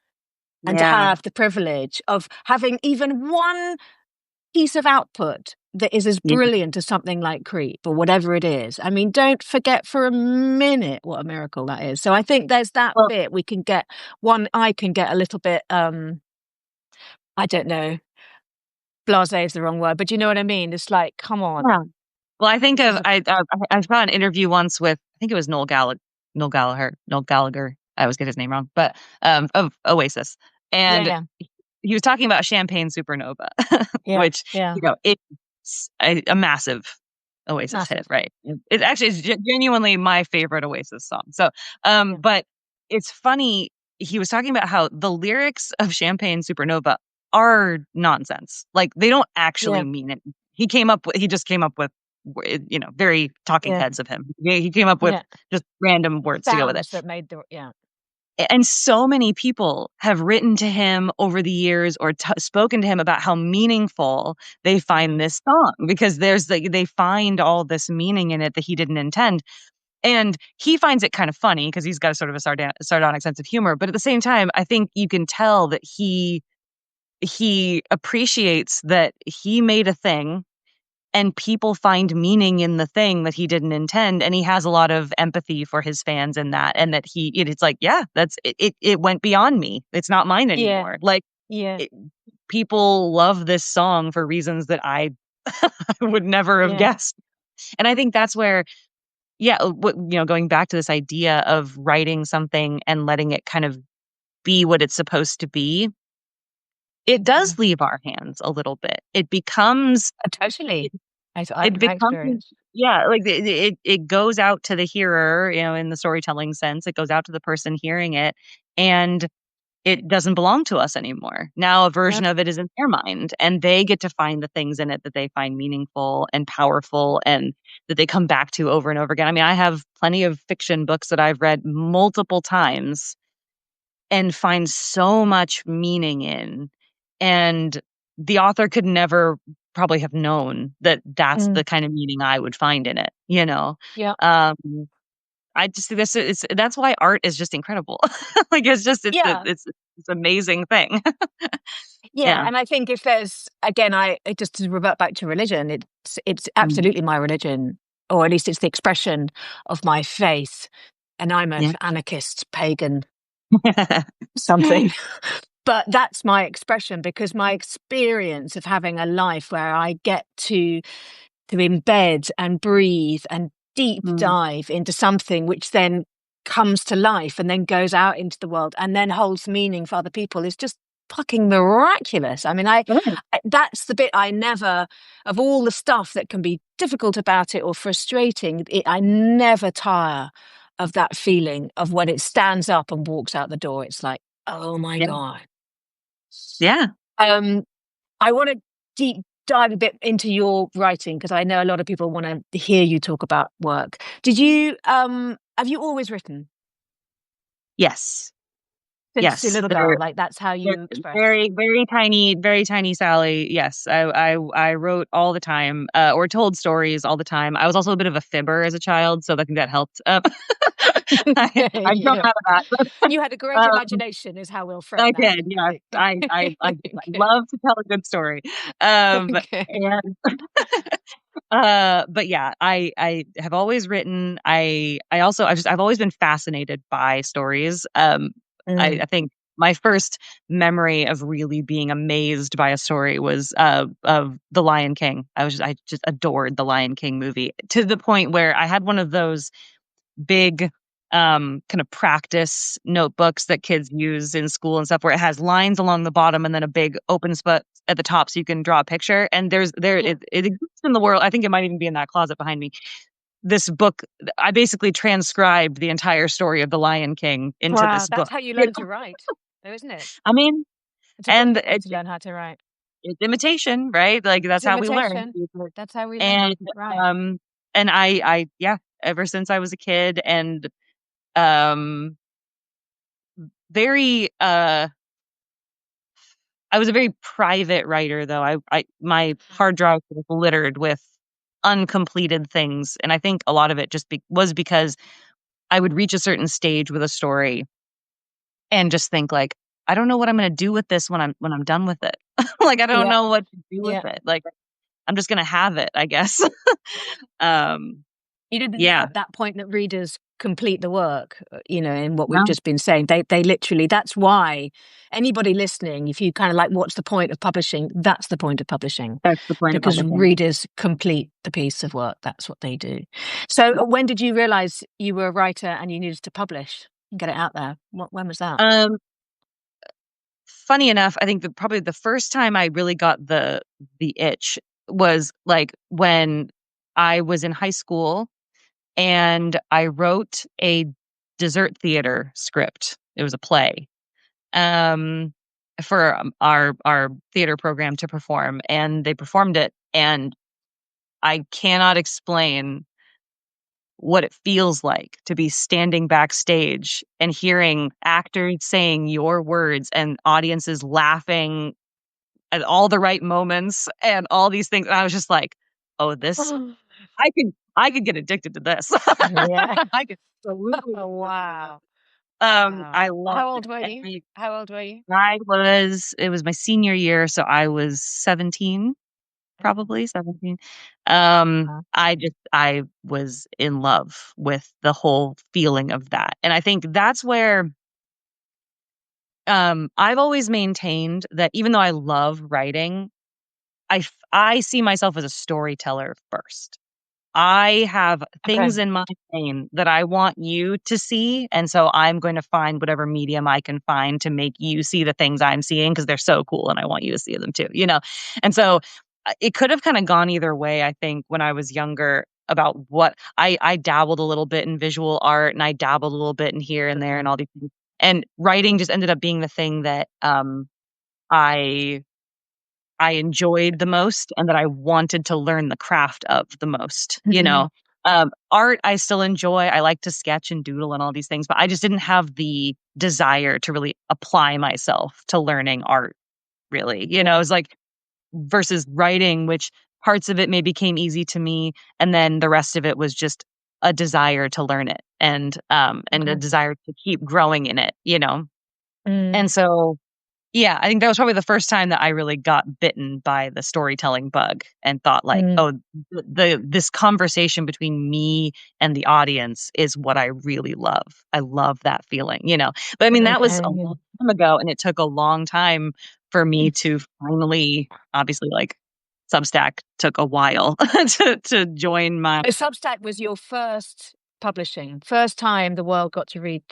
and to Yeah. have the privilege of having even one piece of output that is as Yeah. brilliant as something like Creep or whatever it is. I mean, don't forget for a minute what a miracle that is. So I think there's that Well, bit I can get a little bit, I don't know, blasé is the wrong word, but you know what I mean? It's like, come on. yeah. Well, I think This of is a, I saw an interview once with, I think it was Noel Gallagher. I always get his name wrong, but of Oasis, yeah, and yeah, he was talking about Champagne Supernova, yeah, which, yeah, it's a massive Oasis hit, massive. right? It actually is genuinely my favorite Oasis song. So, Yeah. but it's funny. He was talking about how the lyrics of Champagne Supernova are nonsense. Like they don't actually Yeah. mean it. He just came up with, very talking Yeah. heads of him. He came up with Yeah. just random words to go with it. Sounds that made the, yeah. And so many people have written to him over the years or spoken to him about how meaningful they find Mm. this song because they find all this meaning in it that he didn't intend. And he finds it kind of funny because he's got a sort of a sardonic sense of humor. But at the same time, I think you can tell that he appreciates that he made a thing and people find meaning in the thing that he didn't intend, and he has a lot of empathy for his fans in that, and that it's like, yeah, it went beyond me. It's not mine Yeah. anymore. Like, Yeah. it, people love this song for reasons that I would never have Yeah. guessed. And I think that's where, yeah, going back to this idea of writing something and letting it kind of be what it's supposed to be, it Mhm. does leave our hands a little bit. It becomes Totally. It My becomes experience. yeah, like, it goes out to the hearer, in the storytelling sense, it goes out to the person hearing it, and it doesn't belong to us anymore. Now a No. version of it is in their mind, and they get to find the things in it that they find meaningful and powerful and that they come back to over and over again. I mean, I have plenty of fiction books that I've read multiple times and find so much meaning in. And the author could never probably have known that that's Mm. the kind of meaning I would find in it. Yeah. Um, I just think that's why art is just incredible. Like Yeah. it's amazing thing. Yeah. Yeah. And I think if there's, again, just to revert back to religion, it's Mhm. absolutely my religion, or at least it's the expression of my faith. And I'm an Yeah. anarchist, pagan, something. But that's my expression because my experience of having a life where I get to embed and breathe and deep Mm. dive into something which then comes to life and then goes out into the world and then holds meaning for other people is just fucking miraculous. I mean, Right. that's the bit I never, of all the stuff that can be difficult about it or frustrating, I never tire of that feeling of when it stands up and walks out the door. It's like, oh my Yeah. God. Yeah. Um, I want to deep dive a bit into your writing because I know a lot of people want to hear you talk about work. Have you always written Yes. since you're a Yes. little There girl? Like that's how They're you express? very tiny Sally. Yes, I wrote all the time, or told stories all the time. I was also a bit of a fibber as a child, so I think that helped. I've grown Yeah. out of that. You had a great Um, imagination, is how we'll frame I that. did, yes. I Okay. love to tell a good story. Okay. And but yeah, I have always written. I've always been fascinated by stories. Mm. I think my first memory of really being amazed by a story was of The Lion King. I just adored the Lion King movie to the point where I had one of those big kind of practice notebooks that kids use in school and stuff where it has lines along the bottom and then a big open spot at the top so you can draw a picture, and Yeah. it exists in the world. I think it might even be in that closet behind me. This book, I basically transcribed the entire story of the Lion King into Wow, this that's book. how you learn to write, though, isn't it? I mean, It's a and brilliant way to learn how to write. it's imitation, right? Like It's that's how we learn. imitation. That's how we And learn. Right. um and yeah, ever since I was a kid, and um very I was a very private writer, though. I my hard drive was littered with uncompleted things, and I think a lot of it just was because I would reach a certain stage with a story and just think like, I don't know what I'm going to do with this when I'm done with it. Like I don't Yeah. know what to do with Yeah. it. Like I'm just going to have it, I guess. um You didn't yeah. at that point that readers complete the work, in what we've No, just been saying. They literally, that's why anybody listening, if you kind of like, what's the point of publishing? That's the point of publishing that's the point of because publishing. readers complete the piece of work. That's what they do. So when did you realize you were a writer and you needed to publish and get it out there? When was that? Um Funny enough, I think probably the first time I really got the itch was like when I was in high school and I wrote a dessert theater script. It was a play. Um, for our theater program to perform, and they performed it, and I cannot explain what it feels like to be standing backstage and hearing actors saying your words and audiences laughing at all the right moments and all these things. And I was just like, "Oh, this I could get addicted to this." Yeah. I could absolutely. Oh, wow. I Wow. loved How it. old were And you? How old were you? it was my senior year, so I was 17, Mhm. probably 17. Uh, I was in love with the whole feeling of that. And I think that's where I've always maintained that even though I love writing, I see myself as a storyteller first. I have Okay. things in my brain that I want you to see, and so I'm going to find whatever medium I can find to make you see the things I'm seeing because 'cause they're so cool and I want you to see them too, you know? And so, it could have kinda gone either way, I think, when I was younger about what I dabbled a little bit in visual art, and I dabbled a little bit in here and there and Okay. all these things, and writing just ended up being the thing that, I I enjoyed the most and that I wanted to learn the craft of the most, you Mhm. know? Art, I still enjoy. I like to sketch and doodle and all these things, but I just didn't have the desire to really apply myself to learning art, really. You know, Yeah. it's like versus writing, which parts of it maybe came easy to me, and then the rest of it was just a desire to learn it and a Okay. desire to keep growing in it, you know? Mm. And so yeah, I think that was probably the first time that I really got bitten by the storytelling bug and thought like, Mm. "Oh, this conversation between me and the audience is what I really love. I love that feeling," you know? But I mean, that was a Okay. long time ago, and it took a long time for me to finally obviously, like, Substack took a while to join my So Substack was your first publishing, first time the world got to read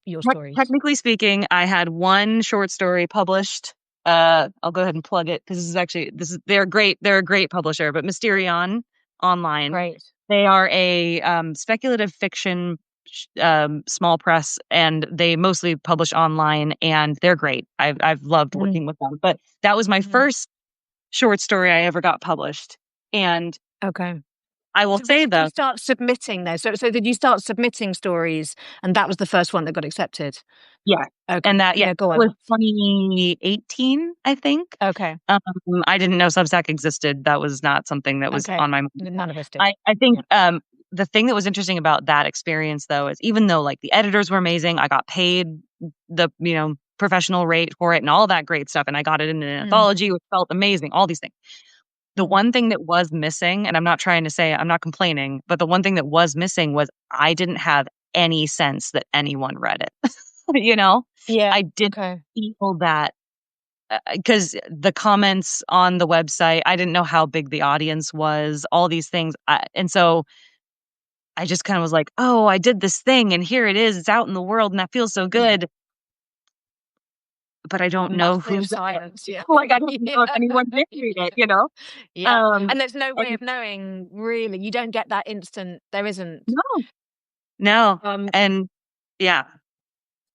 your stories. technically speaking, I had one short story published. I'll go ahead and plug it because this is they're a great publisher, but Mysterion Online. Great. They are a speculative fiction small press, and they mostly publish online, and they're great. I've loved Mm. working with them. But that was my Mhm. first short story I ever got published, and Okay. I will So when say did you though, start submitting those? So did you start submitting stories and that was the first one that got accepted? yeah, Okay. and that Yeah, go on. was 2018, I think. Okay. Um, I didn't know Substack existed. That was not something that was Okay. on my mind. None of us did. I think, Yeah. the thing that was interesting about that experience, though, is even though, like, the editors were amazing, I got paid the, professional rate for it and all that great stuff, and I got it in an Mm. anthology, which felt amazing, all these things. The Mm. one thing that was missing, and I'm not complaining, but the one thing that was missing was I didn't have any sense that anyone read it, you know? Yeah. I didn't Okay. feel that because the comments on the website, I didn't know how big the audience was, all these things, and so I just kinda was like, "Oh, I did this thing, and here it is, it's out in the world, and that feels so good, but I don't know who Massive read it." silence. Yeah. Like, I don't Yeah. know if anyone did read it, you know? Yeah. Um, And there's no way and of knowing really. You don't get that instant. There isn't. no, no, Um, and yeah,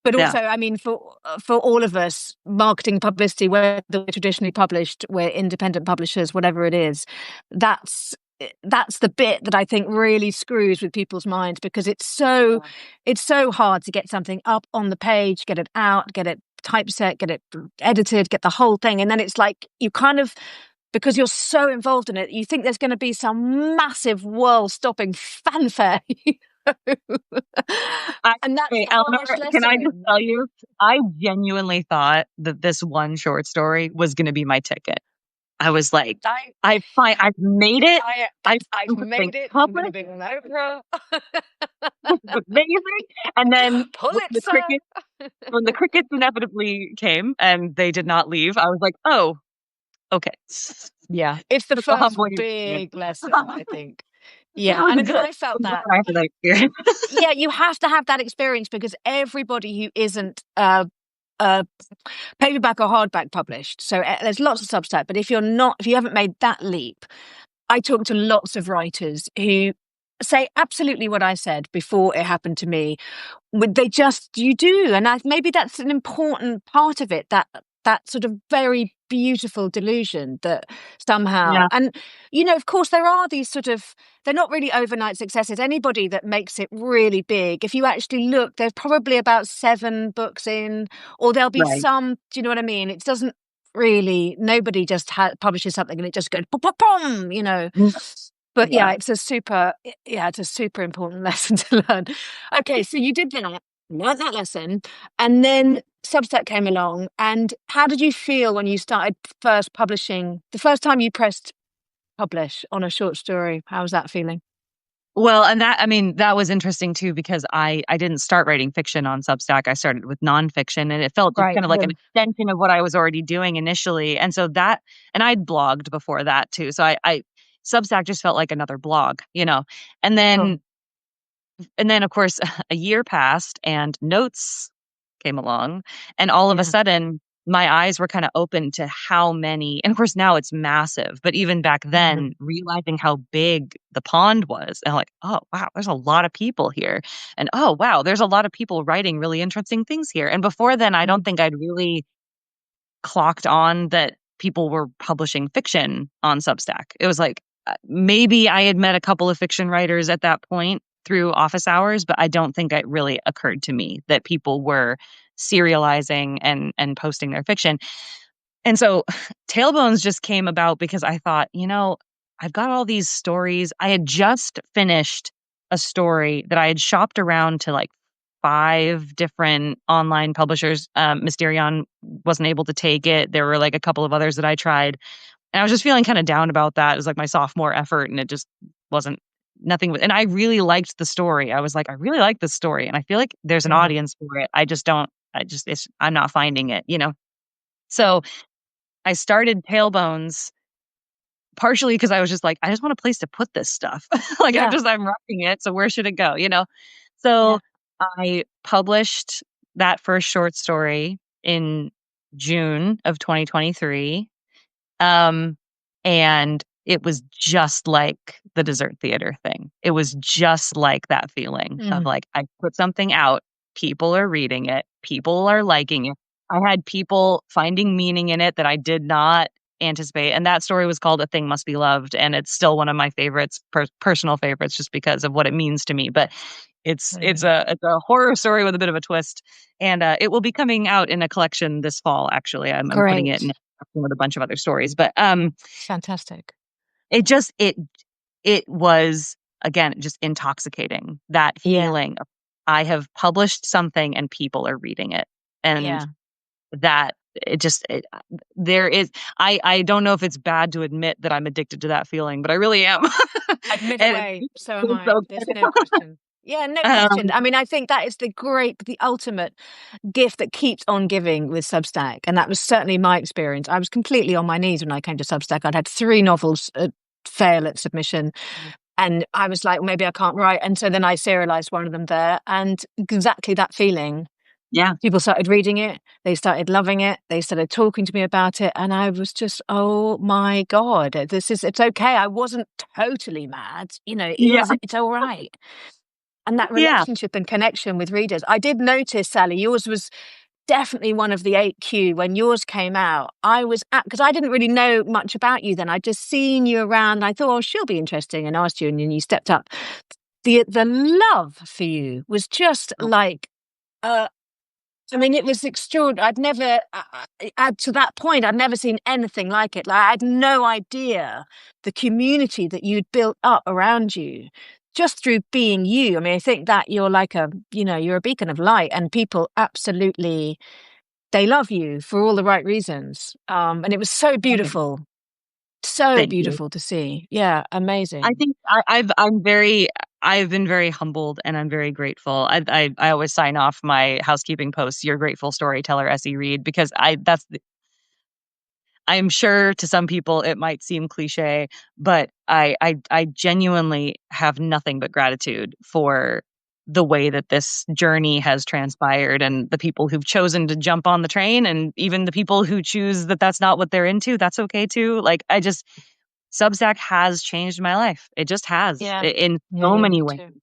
But yeah. also, I mean, for all of us, marketing, publicity, whether we're traditionally published, we're independent publishers, whatever it is, that's that's the bit that I think really screws with people's minds because it's so hard to get something up on the page, get it out, get it typeset, get it edited, get the whole thing, and then it's like you kind of because you're so involved in it, you think there's going to be some massive world-stopping fanfare. I And that's Hey, the Eleanor, harsh can I just lesson. tell you, I genuinely thought that this one short story was gonna be my ticket. I was like, I I've made it. I've I've something made it. I'm gonna published, be on Oprah. this is amazing." And then Pulitzer. when the crickets inevitably came and they did not leave, I was like, "Oh, okay." Yeah, it's the That's a first humbling experience. big lesson, I think. It Yeah, was and good. I felt I'm glad that. I had that experience. Yeah, you have to have that experience because everybody who isn't paperback or hardback published, so there's lots of Substack, but if you haven't made that leap, I talk to lots of writers who say absolutely what I said before it happened to me. You do, and maybe that's an important part of it. That that sort of very beautiful delusion that somehow, Yeah. and of course there are these sort of, they're not really overnight successes. Anybody that makes it really big, if you actually look, there's probably about 7 books in, or there'll be Right. some, do you know what I mean? It doesn't really, nobody just publishes something and it just goes pom pom pom, Mm. but Yeah. it's a super important lesson to learn. Okay, so you did that, learned that lesson, and then Substack came along. And how did you feel when you started first publishing? The first time you pressed publish on a short story, how was that feeling? Well, and that, I mean, that was interesting too because I didn't start writing fiction on Substack. I started with nonfiction, and it felt just Right. kind of like an extension of what I was already doing initially. And so that, and I'd blogged before that too. So I Substack just felt like another blog, and Sure. then of course a year passed and Notes came along, and all of a Yeah. sudden my eyes were kind of open to how many, and of course now it's massive, but even back Yeah. then realizing how big the pond was, and like, oh wow, there's a lot of people here, and oh wow, there's a lot of people writing really interesting things here. And before then I don't Mhm. think I'd really clocked on that people were publishing fiction on Substack. It was like, maybe I had met a couple of fiction writers at that point through office hours, but I don't think it really occurred to me that people were serializing and posting their fiction. And so Tailbones just came about because I thought, I've got all these stories. I had just finished a story that I had shopped around to like 5 different online publishers. Mysterion wasn't able to take it. There were like a couple of others that I tried. And I was just feeling kind of down about that. It was like my sophomore effort and it just wasn't nothing. And I really liked the story. I was like, I really like this story. And I feel like there's an Yeah. audience for it. I just don't, I just, it's, I'm not finding it. So I started Tailbones partially because I was just like, I just want a place to put this stuff. Like Yeah. I'm writing it, so where should it go? So Yeah. I published that first short story in June of 2023. Um, and it was just like the dessert theater thing. It was just like that feeling of Mm. like, I put something out, people are reading it, people are liking it. I had people finding meaning in it that I did not anticipate. And that story was called A Thing Must Be Loved. And it's still one of my favorites, personal favorites, just because of what it means to me. But Brilliant. it's a horror story with a bit of a twist, and it will be coming out in a collection this fall. Actually, I'm putting it in Great. with a bunch of other stories, but Fantastic. it just it was, again, just intoxicating, that Yeah. feeling of I have published something and people are reading it, and Yeah. that there is, I don't know if it's bad to admit that I'm addicted to that feeling, but I really am. Admit And away. So am feels I. so There's no good. question. Yeah, no question. Um, I mean, I think that is the ultimate gift that keeps on giving with Substack. And that was certainly my experience. I was completely on my knees when I came to Substack. I'd had 3 novels fail at submission. And I was like, maybe I can't write. And so then I serialized one of them there. And exactly that feeling. yeah, People started reading it. They started loving it. They started talking to me about it. And I was just, oh my God, it's okay. I wasn't totally mad. yeah, It's all right. And that yeah, relationship and connection with readers. I did notice, Sally, yours was definitely one of the 8Q when yours came out. I was at, because I didn't really know much about you then. I'd just seen you around. And I thought, oh, she'll be interesting, and asked you, and then you stepped up. The love for you was just like, uh, I mean, it was extraordinary. I'd never, to that point, I'd never seen anything like it. Like, I had no idea the community that you'd built up around you just through being you. I mean, I think that you're like you're a beacon of light, and people absolutely, they love you for all the right reasons. And it was so thank you. beautiful to see. Yeah, I amazing. think I've been very humbled and I'm very grateful. I always sign off my housekeeping posts, "Your grateful storyteller, S.E. Reid," because I'm sure to some people it might seem cliche, but I genuinely have nothing but gratitude for the way that this journey has transpired, and the people who've chosen to jump on the train, and even the people who choose that that's not what they're into. That's okay too. Like, Substack has changed my life. It just has, Yeah. in Yeah, so yeah, many me ways. too.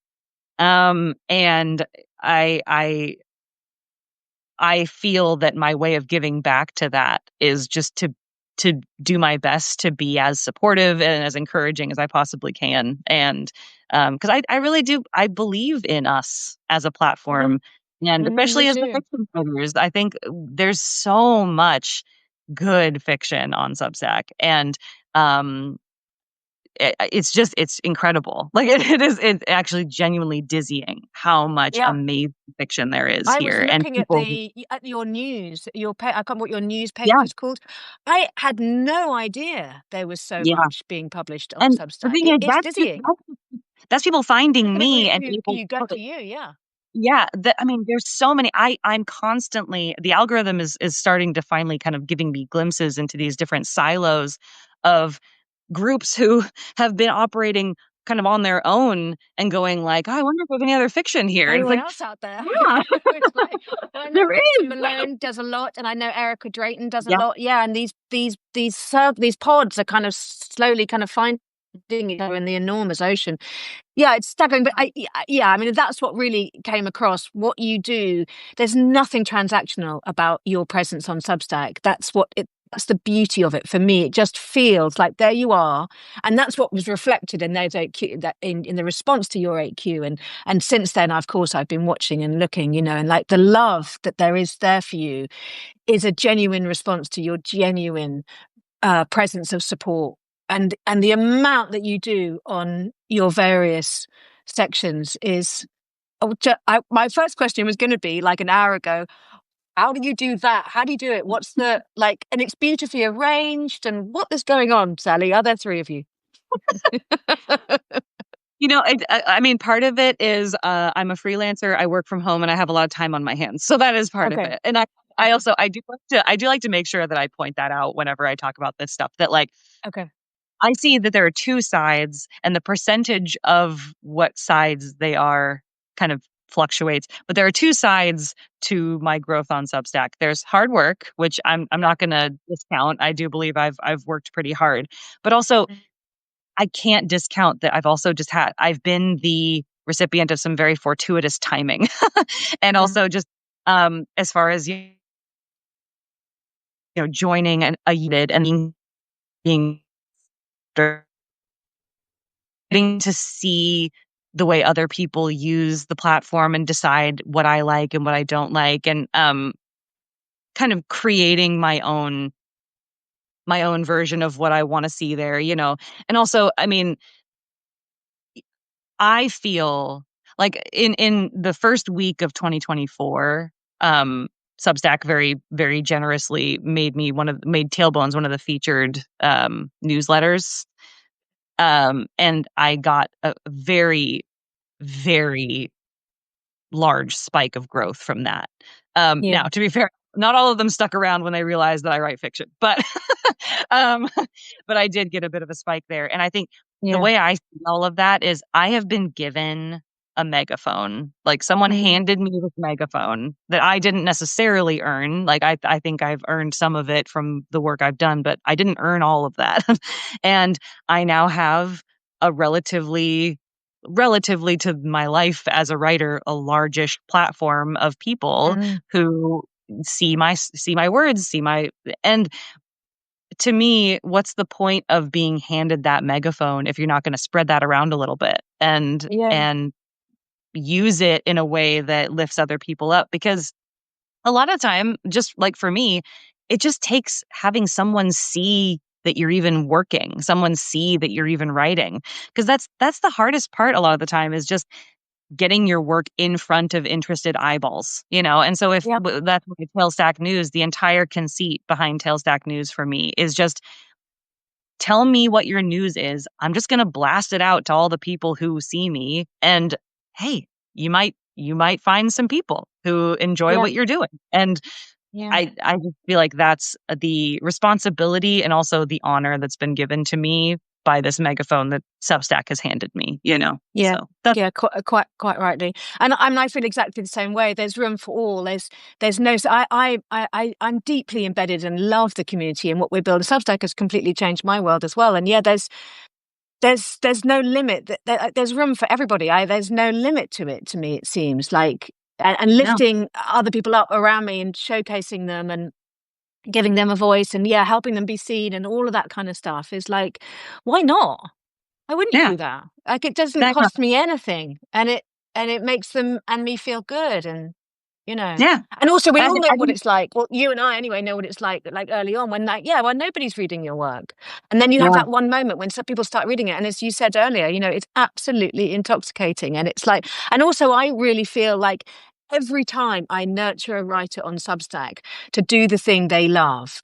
And I I feel that my way of giving back to that is just to do my best to be as supportive and as encouraging as I possibly can. And because I really do, I believe in us as a Mhm. platform, and Me especially as the too. fiction writers. I think there's so much good fiction on Substack, and um, it's incredible. Like it is, it's actually genuinely dizzying how much Yeah. amazing fiction there is I was here, and looking at people, your news, I can't remember what your newspaper yeah, is called. I had no idea there was so yeah. much being published on And the Substack. thing is, It's dizzying. that's people finding And it me and able you go to you, yeah. yeah, I mean, there's so many. I'm constantly, the algorithm is starting to finally kind of giving me glimpses into these different silos of groups who have been operating kind of on their own and going like, "Oh, I wonder if there's any other fiction here." And it's Anyone like, else out there? yeah, It's like, I know there Kristen is. Malone does a lot, and I know Erica Drayton does a Yeah, lot. Yeah, and these pods are kind of slowly kind of finding each other in the enormous ocean. Yeah, it's staggering, but yeah, I mean, that's what really came across. What you do, there's nothing transactional about your presence on Substack. That's the beauty of it for me. It just feels like there you are, and that's what was reflected in those 8Q, that in the response to your 8Q, and since then, of course, I've been watching and looking, and like the love that there is there for you is a genuine response to your genuine presence of support, and the amount that you do on your various sections is my first question was going to be like an hour ago, how do you do that? How do you do it? What's the like? And it's beautifully arranged, and what is going on, Sally? Are there three of you? I mean, part of it is I'm a freelancer. I work from home, and I have a lot of time on my hands, so that is part of Okay. it. And I also I do like to make sure that I point that out whenever I talk about this stuff. That like Okay. I see that there are two sides, and the percentage of what sides they are kind of fluctuates. But there are two sides to my growth on Substack. There's hard work, which I'm not going to discount. I do believe I've worked pretty hard, but also I can't discount that I've been the recipient of some very fortuitous timing, and Mm. also just as far as joining a unit and being getting to see the way other people use the platform and decide what I like and what I don't like, and kind of creating my own version of what I want to see there. And also, I mean, I feel like in the first week of 2024, Substack very, very generously made Tailbones one of the featured newsletters. And I got a very, very large spike of growth from that. Yeah. Now, to be fair, not all of them stuck around when they realized that I write fiction, but um, but I did get a bit of a spike there. And I think the Yeah. way I see all of that is I have been given a megaphone. Like someone Mm. handed me this megaphone that I didn't necessarily earn. Like I think I've earned some of it from the work I've done, but I didn't earn all of that. And I now have a relatively to my life as a writer, a largish platform of people Mm. who see my words, and to me, what's the point of being handed that megaphone if you're not going to spread that around a little bit Yeah. and use it in a way that lifts other people up? Because a lot of time, just like for me, it just takes having someone see that you're even working, someone see that you're even writing. Because that's the hardest part a lot of the time, is just getting your work in front of interested eyeballs. And so if Yeah. that's why Tailstack News, the entire conceit behind Tailstack News for me is just tell me what your news is. I'm just going to blast it out to all the people who see me, and hey, you might find some people who enjoy Yeah. what you're doing. And Yeah. I just feel like that's the responsibility and also the honor that's been given to me by this megaphone that Substack has handed me. Yeah, So that's yeah, quite rightly, and I feel exactly the same way. There's room for all. There's no. So I'm deeply embedded and love the community and what we're building. Substack has completely changed my world as well. And yeah, there's no limit. There's room for everybody. There's no limit to it. To me, it seems like and No. lifting other people up around me and showcasing them and giving them a voice and yeah, helping them be seen and all of that kind of stuff is like, why not? Why wouldn't you Yeah. do that? Like it doesn't Exactly. cost me anything, and it makes them and me feel good, and you know. Yeah. And also, we all know I what think it's like. Well, you and I anyway know what it's like early on when like yeah, when nobody's reading your work, and then you have yeah. that one moment when some people start reading it, and as you said earlier, you know, it's absolutely intoxicating, and it's like, and also I really feel like every time I nurture a writer on Substack to do the thing they love,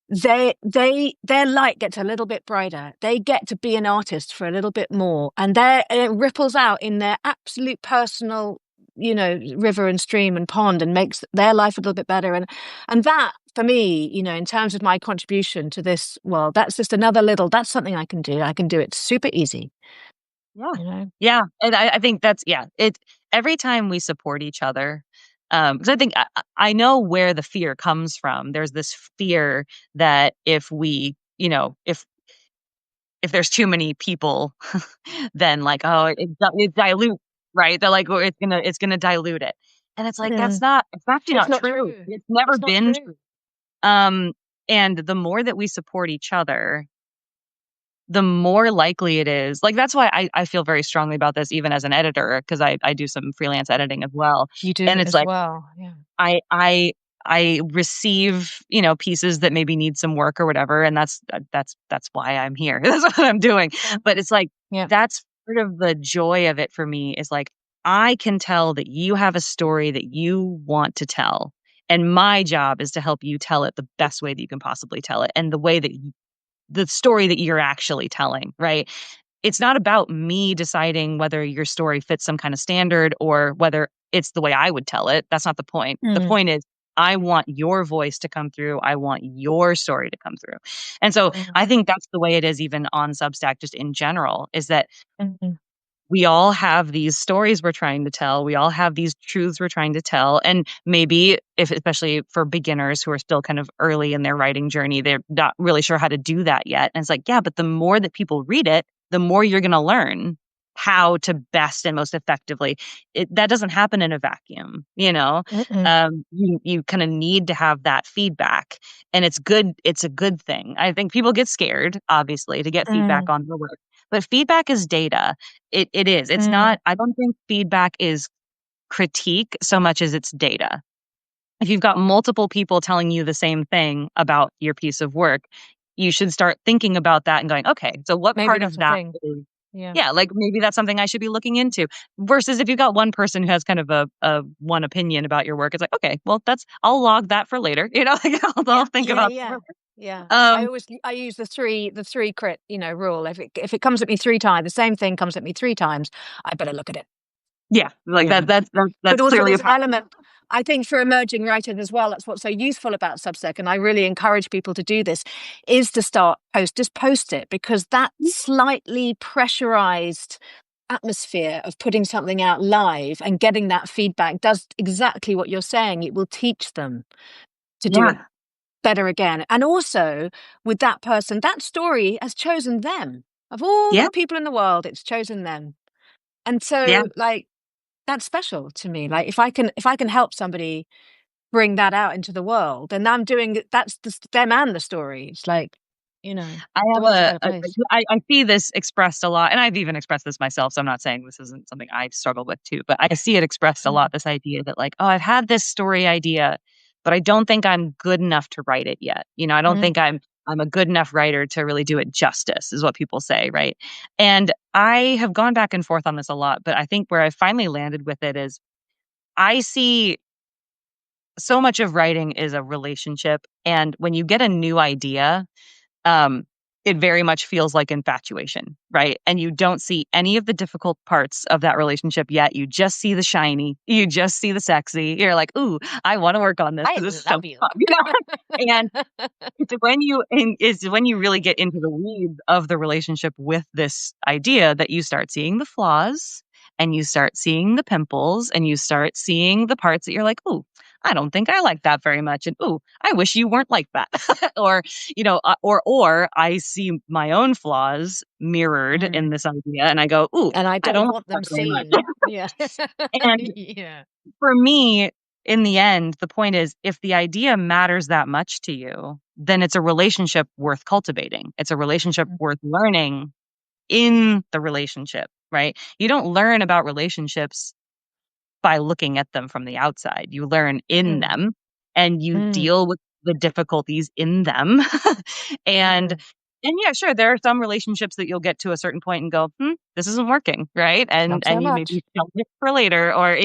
their light gets a little bit brighter. They get to be an artist for a little bit more, and it ripples out in their absolute personal, you know, river and stream and pond, and makes their life a little bit better. And that for me, you know, in terms of my contribution to this world, that's just another little. That's something I can do. I can do it super easy. Yeah. You know. Yeah. And I think that's, yeah, it, every time we support each other, because I think I know where the fear comes from. There's this fear that if we, you know, if there's too many people, then like, oh, it dilute, right? They're like, well, it's gonna dilute it. And it's like, Mm. it's actually It's not not true. true. It's never It's not been true. true. Um, and the more that we support each other, the more likely it is. Like, that's why I feel very strongly about this, even as an editor, because I do some freelance editing as well. You And do it's as like, well. Yeah. I I I receive, you know, pieces that maybe need some work or whatever, and that's why I'm here. That's what I'm doing. Mm. But it's like Yeah. that's part of the joy of it for me is like I can tell that you have a story that you want to tell. And my job is to help you tell it the best way that you can possibly tell it and the way that the story that you're actually telling, right? It's not about me deciding whether your story fits some kind of standard or whether it's the way I would tell it. That's not the point. The Mm. point is I want your voice to come through. I want your story to come through. And so I Mm. think that's the way it is even on Substack, just in general, is that Mm. we all have these stories we're trying to tell. We all have these truths we're trying to tell. And maybe if especially for beginners who are still kind of early in their writing journey, they're not really sure how to do that yet. And it's like, yeah, but the more that people read it, the more you're going to learn how to best and most effectively. That doesn't happen in a vacuum, you know. Mm. You kind of need to have that feedback, and it's good. It's a good thing. I think people get scared, obviously, to get feedback Mm. on their work, but feedback is data. It is. It's Mm. not I don't think feedback is critique so much as it's data. If you've got multiple people telling you the same thing about your piece of work, you should start thinking about that and going, "Okay, so what Maybe part of that's a that thing. is." Yeah. Yeah, like, maybe that's something I should be looking into. Versus if you've got one person who has kind of a one opinion about your work, it's like, "Okay, well, that's I'll log that for later." You know, like, I'll Yeah, think yeah, about yeah, that. yeah. Um, I use the three crit, you know, rule. If it comes at me three times, the same thing comes at me three times, I better look at it. yeah, like, You know. that's But also clearly a there's an problem. element, I think, for emerging writers as well. That's what's so useful about Substack, and I really encourage people to do this, is to just post it, because that slightly pressurized atmosphere of putting something out live and getting that feedback does exactly what you're saying. It will teach them to do it Yeah, better again. And also with that person, that story has chosen them. Of all yeah, the people in the world, it's chosen them. And yeah. so like that's special to me. Like if I can help somebody bring that out into the world, then I'm doing that's them and the story. It's like, you know, I the have world's a better place. I see this expressed a lot, and I've even expressed this myself, so I'm not saying this isn't something I've struggled with too, but I see it expressed a Mm. lot, this idea that like, "Oh, I've had this story idea, but I don't think I'm good enough to write it yet." You know, I don't Mm. think I'm a good enough writer to really do it justice, is what people say, right? And I have gone back and forth on this a lot, but I think where I finally landed with it is I see so much of writing is a relationship, and when you get a new idea, um, it very much feels like infatuation, right? And you don't see any of the difficult parts of that relationship yet. You just see the shiny, you just see the sexy. You're like, "Ooh, I want to work on this I because this is so love you. fun," you know? And it's when you really get into the weeds of the relationship with this idea that you start seeing the flaws and you start seeing the pimples and you start seeing the parts that you're like, "Ooh, I don't think I like that very much. And, ooh, I wish you weren't like that. Or, or I see my own flaws mirrored in Mm. this idea and I go, ooh, And I I don't don't like want that them very much. seen. Yeah. And Yeah. for me, in the end, the point is if the idea matters that much to you, then it's a relationship worth cultivating. It's a relationship worth learning in the relationship, right? You don't learn about relationships by looking at them from the outside. You learn in Mm. them and you Mm. deal with the difficulties in them. and Mm. and yeah, sure, there are some relationships that you'll get to a certain point and go, this isn't working, right? Not so And you maybe much. shelve it for later, or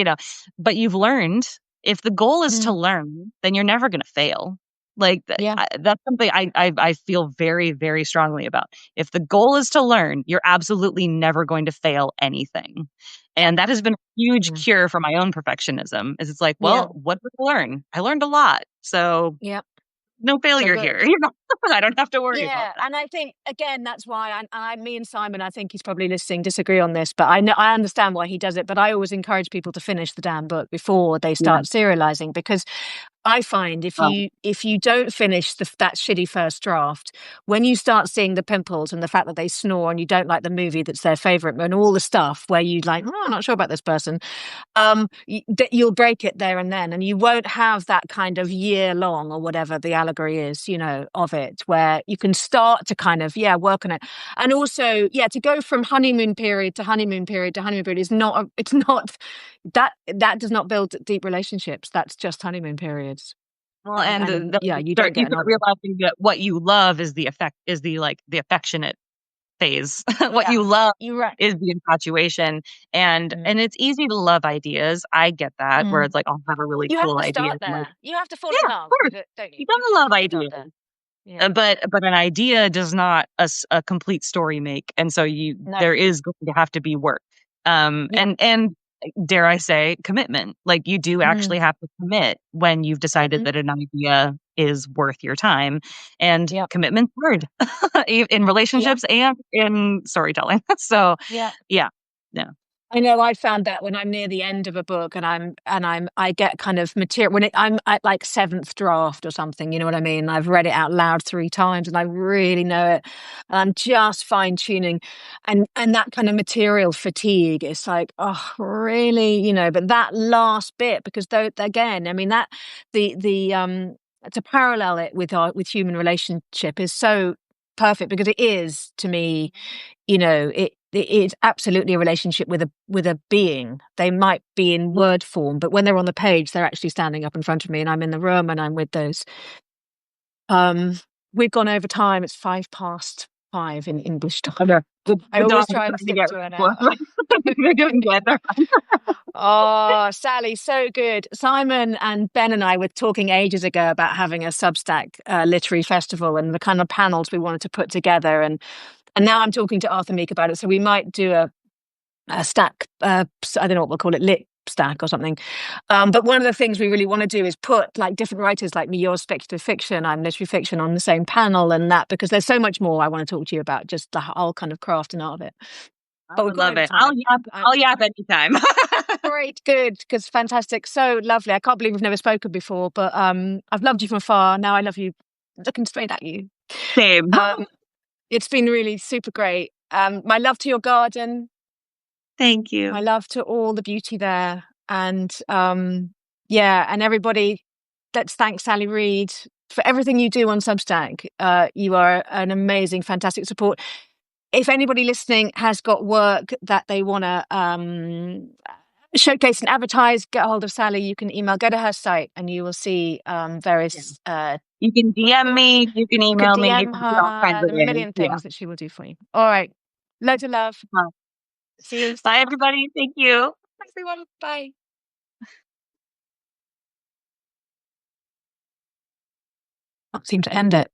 but you've learned. If the goal is to Mm. learn, then you're never going to fail. Like Yeah. that's something I feel very very strongly about. If the goal is to learn, you're absolutely never going to fail anything. Yeah. And that has been a huge Mm. cure for my own perfectionism. Is it's like, Yeah. well, what did I learn? I learned a lot, so Yeah. no So failure here. good. I don't have to worry about Yeah, that. and I think again that's why me and Simon, I think he's probably listening, disagree on this, but I know I understand why he does it. But I always encourage people to finish the damn book before they Yeah. start serializing, because I find Oh, if you don't finish that shitty first draft, when you start seeing the pimples and the fact that they snore and you don't like the movie that's their favorite and all the stuff where you like, oh, I'm not sure about this person, that you'll break it there and then, and you won't have that kind of year long or whatever the allegory is, of it, where you can start to kind of work on it. And also to go from honeymoon period to honeymoon period to honeymoon period is not it's not that does not build deep relationships. That's just honeymoon periods. well, and And you don't you get start another. realizing that what you love is the affectionate phase. What Yeah, you love you're right. is the infatuation, and Mm. and it's easy to love ideas. I get that, where Mm. it's like I'll have a really You have cool to idea. start And I'm like, there. You have to fall in yeah, of love course, with it, don't you? you You gotta love have to start ideas. there. Yeah. But an idea does not a complete story make, and so No. there is going to have to be work, Yeah. and dare I say commitment. Like you do Mm. actually have to commit when you've decided Mm. that an idea is worth your time, and Yeah. commitment's hard in Yeah. relationships and in storytelling. So Yeah. yeah, yeah, I know I found that when I'm near the end of a book and I get kind of material when I'm at like seventh draft or something, you know what I mean? I've read it out loud 3 times and I really know it. And I'm just fine tuning, and that kind of material fatigue. It's like, oh, really, But that last bit, because though again, I mean that the to parallel it with human relationship is so perfect, because it is to me, it's absolutely a relationship with a being. They might be in word form, but when they're on the page, they're actually standing up in front of me, and I'm in the room, and I'm with those. Um, we've gone over time. It's 5 past 5 in English time. okay. I The dog always is try and trying to stick get to an close. hour. They're doing good. Oh, Sally, so good. Simon and Ben and I were talking ages ago about having a Substack literary festival and the kind of panels we wanted to put together, and now I'm talking to Arthur Meek about it. So we might do a stack, I don't know what we'll call it, lit stack or something. But one of the things we really want to do is put like different writers like me, you're speculative fiction, I'm literary fiction, on the same panel, and that, because there's so much more I want to talk to you about, just the whole kind of craft and art of it. I But we've would gone love over it. time. I'll yap anytime. Great, good, because fantastic, so lovely. I can't believe we've never spoken before, but I've loved you from afar. Now I love you looking straight at you. Same. Um, it's been really super great. My love to your garden. Thank My you. love to all the beauty there. And and everybody, let's thank Sally Reid for everything you do on Substack. You are an amazing, fantastic support. If anybody listening has got work that they want to showcase and advertise, get a hold of Sally. You can go to her site, and you will see Yeah. various. You can DM me, you can You could email me, you DM can do all kinds her. of There are a ways. million Yeah. things that she will do for you. All right. Loads of love. See you. Bye, everybody. Thank you. Thanks, everyone. Bye. Can't seem to end it.